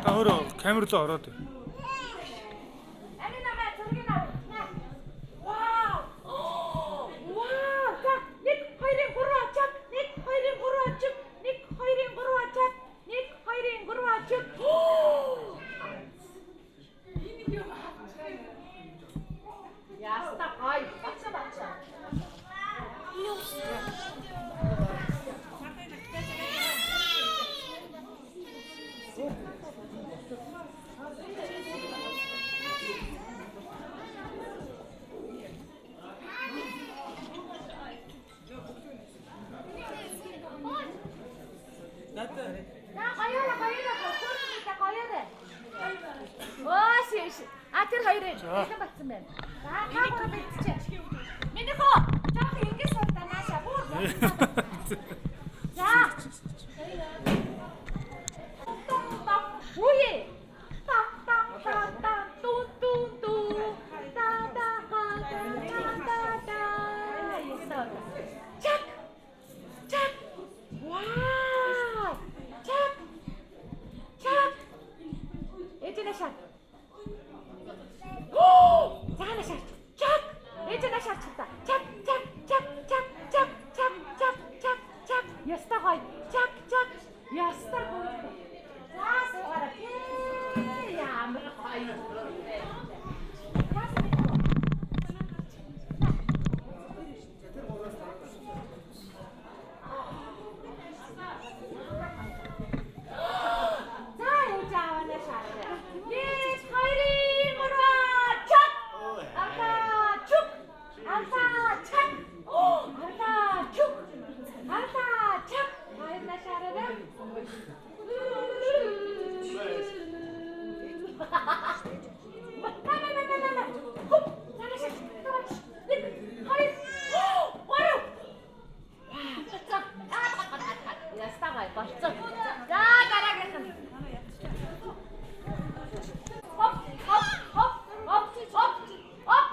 Та өөрөө камер руу ороод. Ай, бачаа. Тэр хоёрын хэлэн батсан байна. За та гурав мэдчихэ. Миний хоо жаах ингэж суултаа нааша бүр. За. Үе. Та тун тун тун. Та. Чак. Чак. Вау. Чак. Чак. Эцэг шат. Заана шарч. Чак. Эцэг шарч та. Чак. Яста гой. Чак. Яста гой. За суугаараа. Ямар гоё.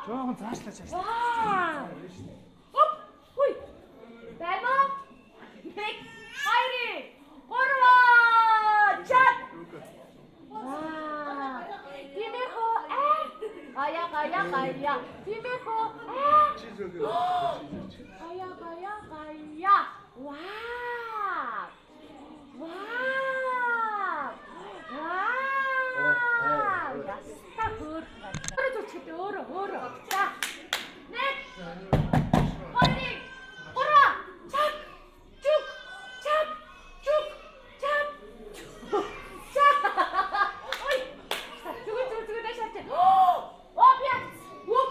Жоохон заашлаач. Вау! Хоп! Хүй! Байна уу? 1 2 3 чат! Вау! Тимэхо гая. Тимэхо гая. Вау! Яста бүр. Өөрөө. За. 1 2 3 чак. Чук. Ой. Чук дэшаач. Опяц. Уп.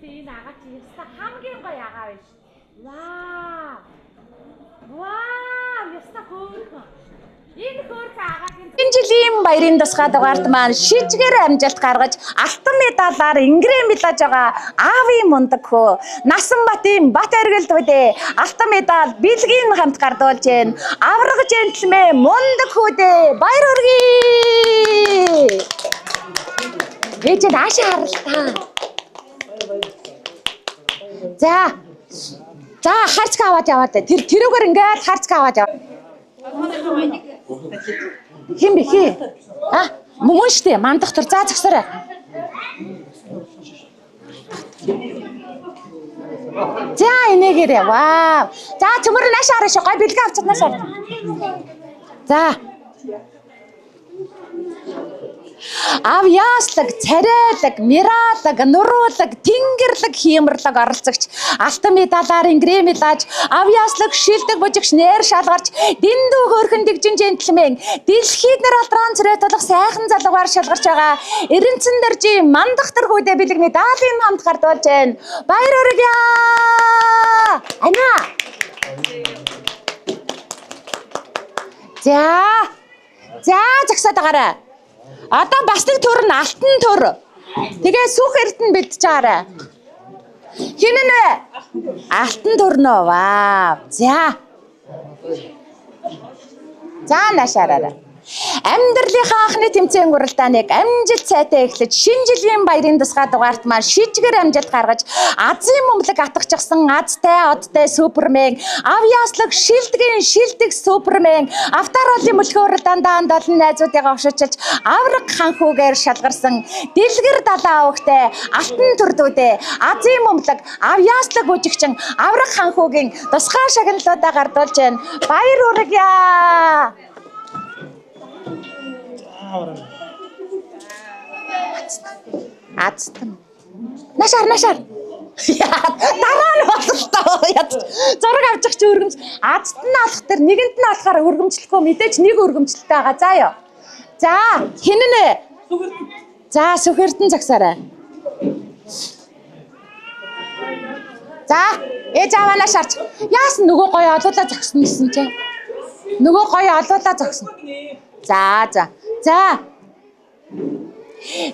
энэ агаа чи яста хамгийн гоё агаа байж. Вау. Вау, яста хөөрхөн. Энэ хөөрхөн агаагийн энэ жилийн баярын тусгай дугаарт маань шижгээр амжилт гаргаж алтан медалаар ингрэмилж байгаа Ави мундаг хөө Насанбатын Бат Аргалд үдээ алтан медаль бэлгийн хамт гардуулж байна. Авраг жентльмен мундаг хүүдээ баяр хүргэе. Ээж наашаа харалтаа. За харцгаа аваад яваад тэрүүгээр ингээд харцгаа аваад яв. Хин бэ хий. Мөн штэ мандах тур за згсараа. За энэгээрээ вау. За цөмөр наашаа хараа шүү. Гой бэлгээ авчих наашаа. За. Авьяаслаг, царайлаг, мираалаг, нуруулаг, тэнгэрлэг, хиймэрлэг оролцогч алтан медалаар ингрэмилж, авьяаслаг, шилдэг бужигч нээр шалгарч, дэндүү хөөрхөн дэгжин жентльмен, дэлхийд нар алдран цэрэ тулах сайхан залуугаар шалгарч байгаа Эренцэн дэржийн мандахтар хүүдээ бэлэг медалийн хамт гардуулж байна. Баяр хүргэе. Ана. За загсаад байгаарай. Одоо бас нэг төр нь алтан төр. Тэгээ сүх эрдэнэ бэлдэж байгаарай. Хин нэ? Алтан төр нөө. Вау. За наашаараа. Амьдралынхаа анхны тэмцээн гуралдааныг амжилт сайтай эхлэж шинэ жилийн баярын тусгай дугаарт маань шижгээр амжилт гаргаж Азийн мумлаг атгахчихсан азтай одтой супермен авьяаслаг шилдэг супермен автаролын мөлхөө уралдаандаа андолн найзуудыгаа огшуулж авраг ханхүүгээр шалгарсан дэлгэр далаа өвгтэй алтан төрдүүдээ Азийн мумлаг авьяаслаг бүжигчин авраг ханхүүгийн тусгай шагналуудаа гардуулж байна. Баяр хүргэе. Ацтан. Нашаар. Дараа нь бололтой. Зураг авчих чи өргөмж. Ацтан нь алах тэр нэгэнд нь алахаар өргөмжлөхгүй мэдээж нэг өргөмжлөлтэй байгаа. За ёо. За хин нэ? За сүхэрдэн загсаарай. За ээж аваанаа шарч. Яасан нөгөө гоё олуулаа зогсно гэсэн чи. Нөгөө гоё олуулаа зогсно. За.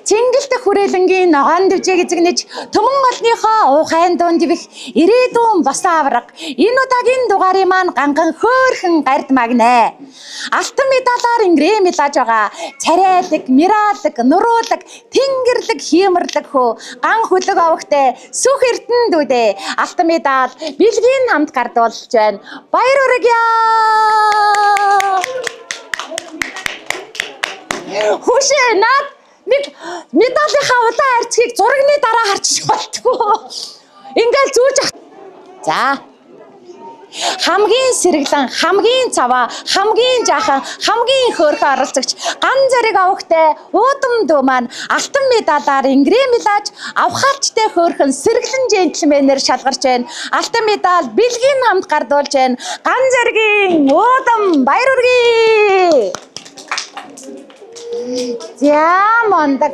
Чингэлдэх хүрээлэнгийн ногоон дэвжээг эзэгнэж төмөн олныхоо уухайн дуун дивэх ирээдүйн босоо авраг энэ удаагийн дугаарын маань ганган хөөрхөн гард магнэ. Алтан медалаар ингрэмилж байгаа царайлаг, мираалаг, нуруулаг, тэнгэрлэг, хиймэрлэг хөө ган хөлөг овогтой сүх эрдэнэдүүдээ алтан медаль бэлгийн хамт гардуулж байна. Баяр хүргэе. Хүшээ наад нэг медалийнхаа улаан арцгийг зурагны дараа харчих болтгоо. Ингээл зүүж ах. За. Хамгийн сэргэлэн, хамгийн цаваа, хамгийн жаахан, хамгийн хөөрхөн оролцогч ган зэрэг овогтой уудам дүү маань алтан медалаар ингрэмилж авхаарчтай хөөрхөн сэргэлэн жентльменээр шалгарч байна. Алтан медаль бэлгийн хамт гардуулж байна. Ган зэргийн уудам баяр хүргэе. За мондаг.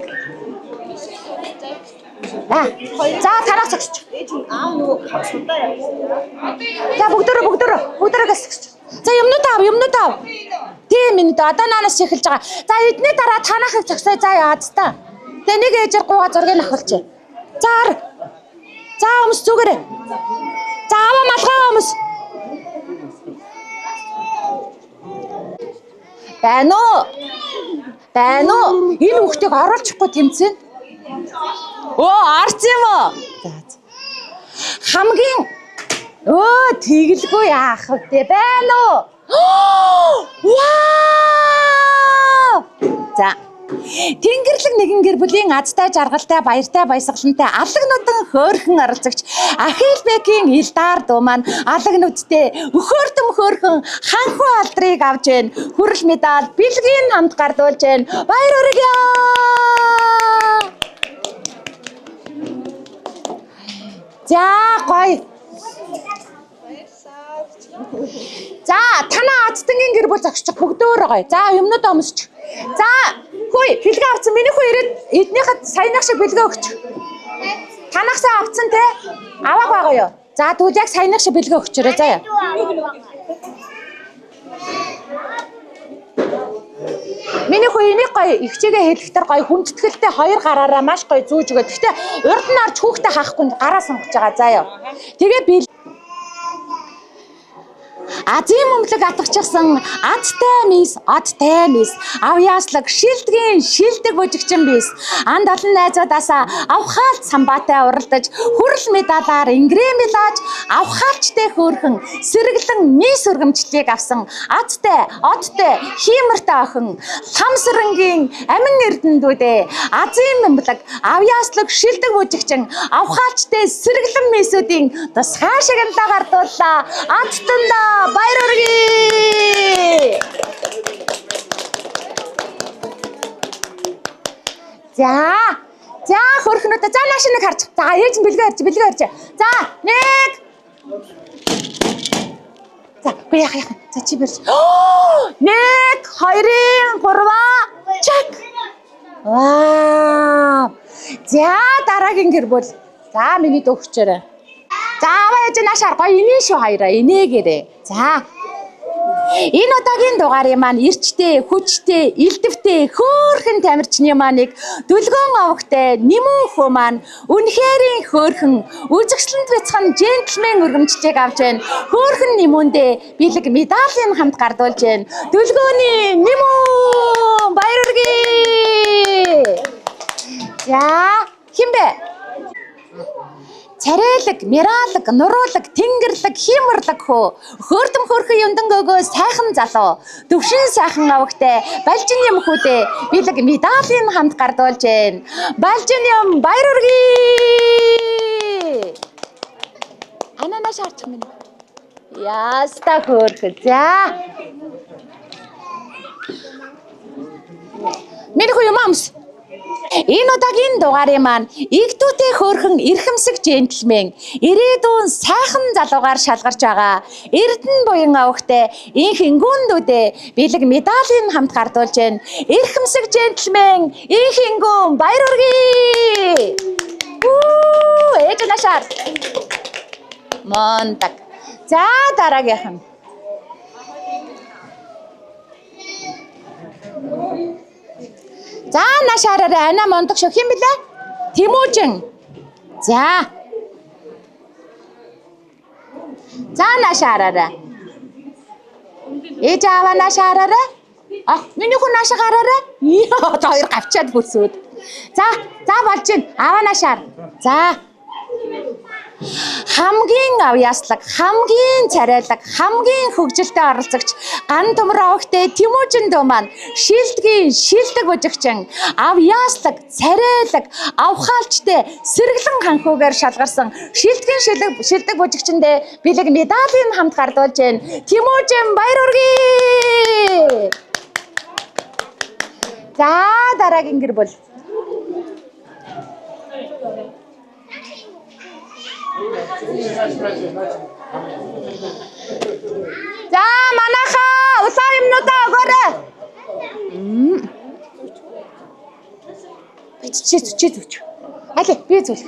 За тарах цагч. Нөгөө хавцтай яа. За бүгдөө гэсч. За юмнууд ав. Тийм минь одоо наанаас эхэлж байгаа. За эдний дараа танахыг зогсоо за яад та. Тэгээ нэг ээжээр гууга зургийг авахулчих. За өмс зүгээрээ. За аваа малгай өмс. Байна уу? Энэ хүүхдийг оруулчихгүй тэмцэн. Арц юм уу? За. Хамгийн тэгэлгүй яах вэ? Байна уу? Вау! За. Тэнгэрлэг нэгэн гэр бүлийн азтай жаргалтай баяртай баясгалантай алаг нутан хөөрхөн оролцогч Ахилбекийн Илдар дуу маань алаг нүдтэй өхөөртөм хөөрхөн ханхуу алдрыг авж байна. Хүрэл медаль бэлгийн хамт гардуулж байна. Баяр хүргэе. За гоё. За танаа азтангийн гэр бүл зогсчих бүгдөө гоё. За юмнууд өмсч. За хөөе бэлгээ авсан миний хөө ирээд эднийхэд саяных шиг бэлгээ өгч. Танахсаа авцсан те? Авааг байгаа юу? За тэгвэл яг саяных шиг бэлгээ өгчөөрэй заяа. Миний хүү энийг гоё ихчээгээ хэлэхдээ гоё хүндэтгэлтэй хоёр гараараа маш гоё зүүж өгөө. Гэхдээ урд нь орж хүүхдээ хаахгүй гараа сонгож байгаа заяа. Тэгээ би Азийн мөнгөлөг атгачихсан адтай мис авьяаслаг шилдгийн шилдэг бужигчин бис анд олон найзуудаасаа авхаалт самбаатай уралдаж хүрэл медалаар ингрэмэлж авхаалчтай хөөрхөн сэргэлэн мис өргөмжлийг авсан адтай одтой хиймэртэй охин самсрынгийн амин эрдэнэдүүдээ Азийн мөнгөлөг авьяаслаг шилдэг бужигчин авхаалчтай сэргэлэн мисүүдийн тусгай шагналаа гардууллаа адтанда баяр хүргэе. За хөрхнүүд за нааш нэг харж. За ээж нь бэлгээ харж. За нэг. За би яах. За чи бэрч. Нэг, хоёрын, гурваа. Чак. Вау. За дараагийн гэр бүл. За миний дөгчөөрэй. За аваа ээж наашаар гоё инээ шүү хоёроо инээгээрээ. За. Энэ удаагийн дугаарыг маань эрчтэй, хүчтэй, илдэвтэй хөөрхөн тамирчны мааныг дүлгөөн овогтой нимүү хөө маань үнэхэрийн хөөрхөн үзэгсэлэнт бяцхан джентльмен өргөмжлийг авч байна. Хөөрхөн нимүүндээ бэлэг медалийн хамт гардуулж байна. Дүлгөөний нимүү баяр хүргэе. За хинбэ? Царайлаг, мираалаг, нуруулаг, тэнгэрлэг, хиймэрлэг хөө. Хөөрдөм хөөрхөн юндан гөгөө сайхан залуу. Төвшин сайхан авагтай балжин юм хүүдээ бэлэг медалийн хамт гардуулж байна. Балжин юм баяр хүргэе. Ананаш харчих минь. Яста хөөрхөн. За. Миний хүү юм амс. Энэ удаагийн дугаарыг маань игдүүтэй хөөрхөн эрхэмсэг джентльмен ирээдүйн сайхан залуугаар шалгарч байгаа. Эрдэн буян авагтай инх ингүүндүүдээ бэлэг медалийн хамт гардуулж байна. Эрхэмсэг джентльмен инх ингүүн баяр хүргэе. Ээж нашаар. Мондаг. За дараагийнх нь. За нашаараа ана мондог шөх юм бэлээ? Тэмүүжин. За. За нашаараа. Ээж аваа нашаараа. Миний хүн наашаа гараараа. Хоёр гавчаад хүсүүд. За болж гин. Аваа нашаар. За. Хамгийн авьяаслаг, хамгийн царайлаг, хамгийн хөгжилтэй оролцогч ган төмөр авагтай Тэмүүжин дөө маань шилдгийн шилдэг бужигчин авьяаслаг, царайлаг, авхаалчтай сэргэлэн ханхуугаар шалгарсан шилдгийн шилдэг бужигчиндээ бэлэг медалийн хамт гардуулж байна. Тэмүүжин баяр хүргэе. За дараагийн гэр бүл. За манайха улаан юмнуудаа өгөөрэй. Чи зүч. Али би зүл.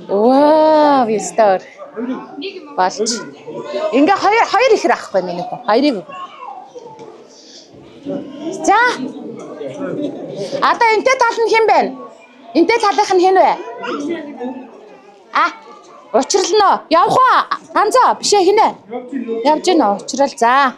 Вау, вистор. Болж. Ингээ хоёр ихэр авахгүй миний хүн. Хоёрыг. За. Одоо энтэй тал нь хэн бэ? Энтэй талынх нь хэн вэ? Учрална. Явах уу? Ганцаа бишээ хинэ. Явж гинэ учрал. За.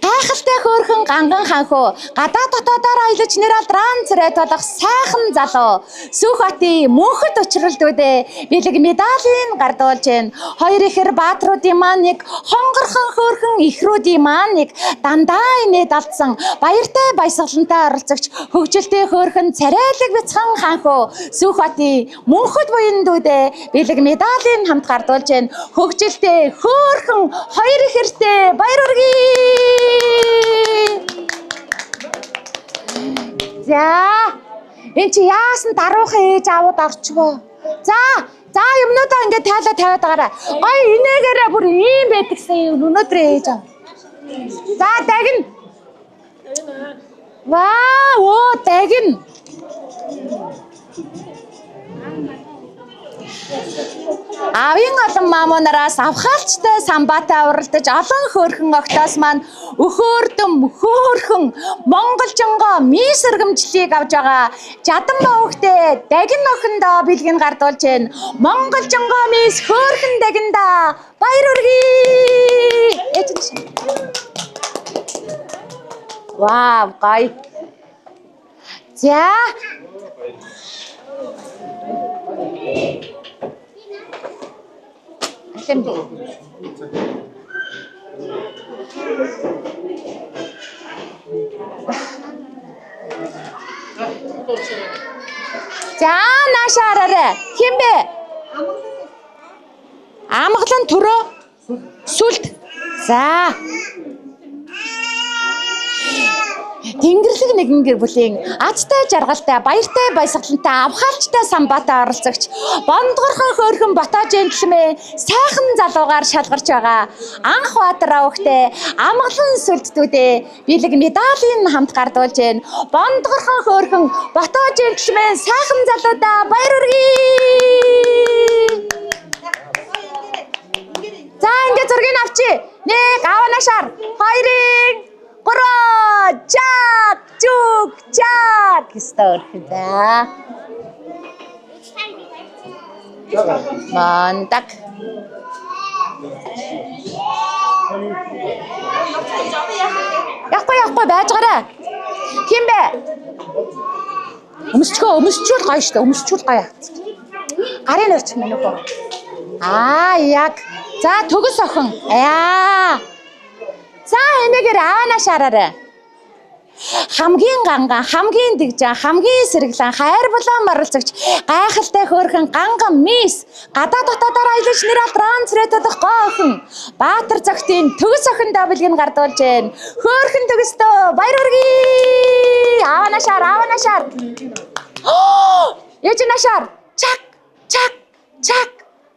Гайхалтай хөөрхөн ганган ханхуу гадаа дотоодоор аялаж нэралдран царай толох сайхан залуу Сүхбаатарын мөнхөд учралдүүдээ бэлэг медалийн гардуулж байна. Хоёр ихэр баатруудын маань нэг хонгорхон хөөрхөн ихрүүдийн маань нэг дандаа инээд алдсан баяртай баясгалантай оролцогч хөгжилтэй хөөрхөн царайлаг бяцхан ханхуу Сүхбаатарын мөнхөд буяндүүдээ бэлэг медалийн хамт гардуулж байна. Хөгжилтэй хөөрхөн хоёр ихэртэй баяр хүргэе. За энэ чи яасан даруухан ээж аваад орчвоо. За юмнуудаа ингээд тайлаа тавиад байгаарай. Гой инээгээрээ бүр ийм байдагсан юм өнөөдөр ээж аа. За дагна. Ваа, оо дагин. Авийн олон маамуунараас авхаалчтай самбаатай уралдаж олон хөөрхөн огтоос маань өхөөрдөм хөөрхөн монголжонгоо мис өргөмжлийг авж байгаа жадан баухтэй дагин охиндоо бэлгэн гардуулж байна. Монголжонгоо мис хөөрхөн дагинда баяр хүргэе. Вау, гоё. За. За наашаараа хин бэ? Амгалан төрөө сүлд. За. Тэнгэрлэг нэгэн гэр бүлийн азтай жаргалтай баяртай баясгалантай авхаалчтай самбаатай оролцогч бондгорхон хөөрхөн ботоо жентльмен сайхан залуугаар шалгарч байгаа анх баатар авахтай амгалан сүлдтүүдээ бэлэг медалийн хамт гардуулж байна. Бондгорхон хөөрхөн ботоо жентльмен сайхан залуудаа баяр хүргэе. За ингээд зургийг авчи. Нэг аванашаар хоёрын гурван чак чук чак сторхда мандак яахгүй байж гараа хин бэ өмсчүүл гоё штэ өмсчүүл гоё гарын өрч мөн үү яг за төгс охин за энэгээр аана шараарай. Хамгийн ганган, хамгийн дэгжан, хамгийн сэргэлэн хайр булан оролцогч гайхалтай хөөрхөн ганган мис гадаа дотоодоор аялаж нэр транслейтдох гоохин Баатар зохтын төгс охиндоо бэлгэн гардуулж байна. Хөөрхөн төгстөө баяр хүргэе. Аана шар. Яжнашар. Чак.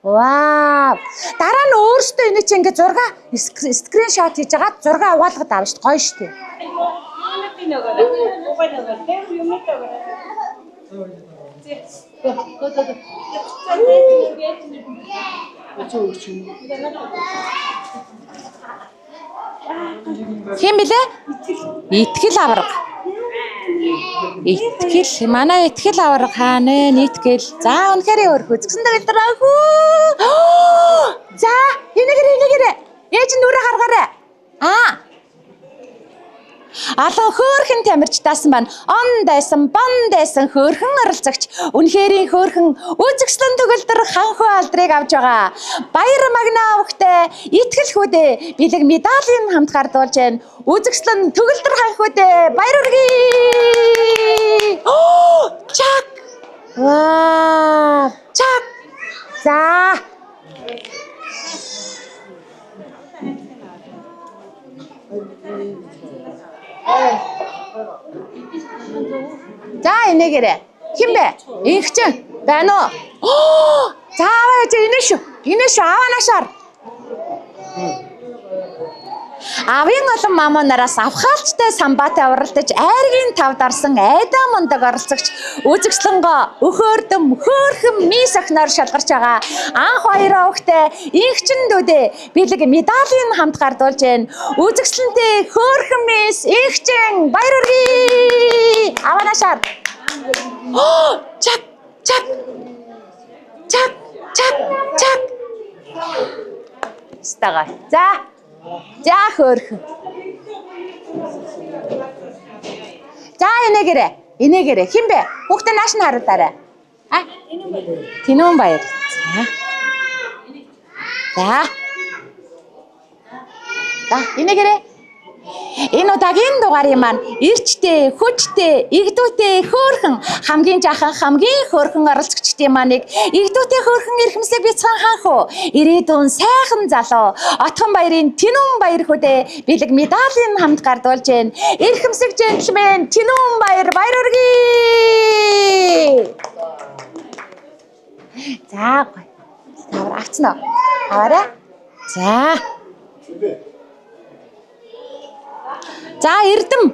Вау! Дараа нь өөрөөсөө энэ чинь ингээ зураг скриншот хийж агаад зураг аваалгад авна шүү дээ. Гоё шүү дээ. Хин блэ? Итгэл авраг. Итгэл манай итгэл авраг хаана нийтгэл. За үнэхээр өөрх үзсэн дээр хөө. За энэгэрэ. Ээж нүрэ гаргаарай. Алан хөөрхөн тамирчдаасан байна. Он дайсан, бон дайсан хөөрхөн оролцогч. Үнэхэрийн хөөрхөн үзэгслэн төгөлдөр ханхуу алдрыг авж байгаа. Баяр магнаа өгтэй итгэл хүүдээ бэлэг медалийн хамт гардуулж байна. Үзэгслэн төгөлдөр ханхуудээ баяр хүргэе. Чак. Ваа! Чак. За. За энэгэрэ. Хин бэ? Инхчин байна уу? За инэ шүү. Аваанашаар. Авийн олон маамуунараас авхаалчтай самбаатай уралдаж айргийн тавд орсон айдаа мундаг оролцогч үзэгслэнгоо өхөөрдөм хөөрхөн мис охиноор шалгарч байгаа анх баяраа өгтэй инхчэндүүдээ бэлэг медалийн хамт гардуулж байна. Үзэгслэнтэй хөөрхөн мис инхчин баяр хүргэе. Аваанашаар. Чак. Стага. За хөөрхөн. За энэгэрэ. Хин бэ? Хүүхдээ нааш нь харуулаарай. Тинүүн баяр. За энэгэрэ. Энэ удаагийн дугаарын маань эрчтэй, хүчтэй, игдүүтэй хөөрхөн хамгийн жаахан хамгийн хөөрхөн оролцогчдын маань игдүүтэй хөөрхөн эрхэмсэг бяцхан хаанхуу ирээдүйн сайхан залуу Отхон баярын Тинүүн баяр хөдөө бэлэг медалийн хамт гардуулж байна. Эрхэмсэг жентльмен Тинүүн баяр хүргэе. За гоё. Тавар авцнаа. Аваарай. За Эрдэм.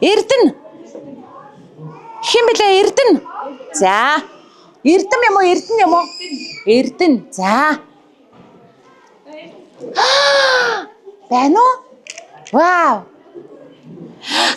Эрдэнэ. Хэн блэ Эрдэнэ? За. Эрдэм юм уу? Эрдэнэ юм уу? Эрдэнэ. За. Байна уу? Вау.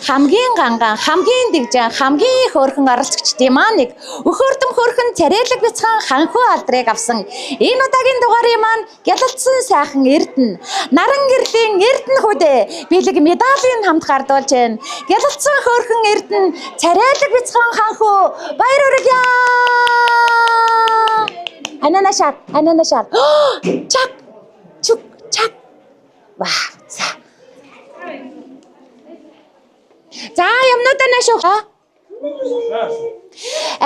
Хамгийн ганган, хамгийн дэгжэн, хамгийн их өрхөн оролцогчдын маань нэг өхөөрдөм хөрхөн царайлаг бяцхан ханхуу алдрыг авсан энэ удаагийн дугаарын маань гялалцсан сайхан Эрдэнэ наран гэрлийн Эрдэнэ хүдэ бэлэг медалийн хамт гардуулж байна. Гялалцсан хөрхөн Эрдэнэ царайлаг бяцхан ханхуу баяр хүргье. Ананашаар. Чак. Чук чак. Вау. За юмнуудаа наашуу.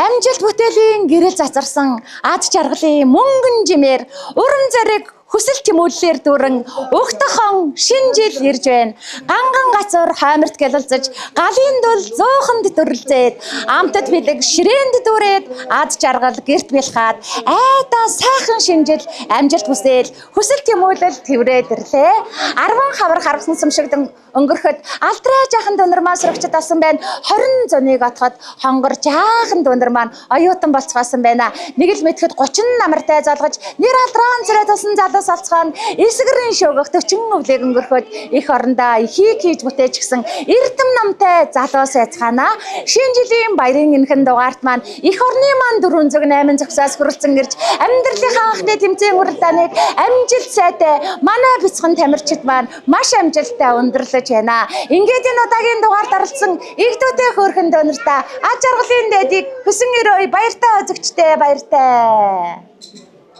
Амжилт бүтээлийн гэрэл цацарсан ад жаргалын мөнгөн жимээр урам зориг хүсэл тэмүүллээр дүүрэн өгтөхон шинэ жил ирж байна. Ганган гацуур хойморт гялалзаж галын дул зөөхөнд төрлзээд амтад бэлэг ширээнд дүүрээд ад жаргал гэрт бэлхаад айдаа сайхан шинэ жил амжилт хүсэл хүсэл тэмүүлэл тэврээд ирлээ. 10 хавар харвсан сүмшигдэн өнгөрөхөд алтраа жаахан дунар маань сурагчд алсан байна. 20 зуныг отоход хонгор жаахан дунар маань оюутан болцгоосон байна. Нэг л мэдхэд 30 намартай залгаж нэр алдрaan зэрэг тасан залуу салцгаан эсгэрийн шөөгөх 40 өвлөг өнгөрөхөд их орондоо ихийг хийж бүтээчихсэн эрдэм намтай залуу сайцгаана. Шинэ жилийн баярын энхэн дугаарт маань их орны маань 408 зогсоос хүрэлцэн ирж амьдралынхаа анхны тэмцээн уралдааныг амжилт сайтай манай бяцхан тамирчид маань маш амжилттай өндөрлөж байна. Ингээд энэ удаагийн дугаард оролцсон игдүүтэй хөөрхөн донорта ад жаргалын дэдийг хөсөн өрөө баяртай үзэгчтэй баяртай.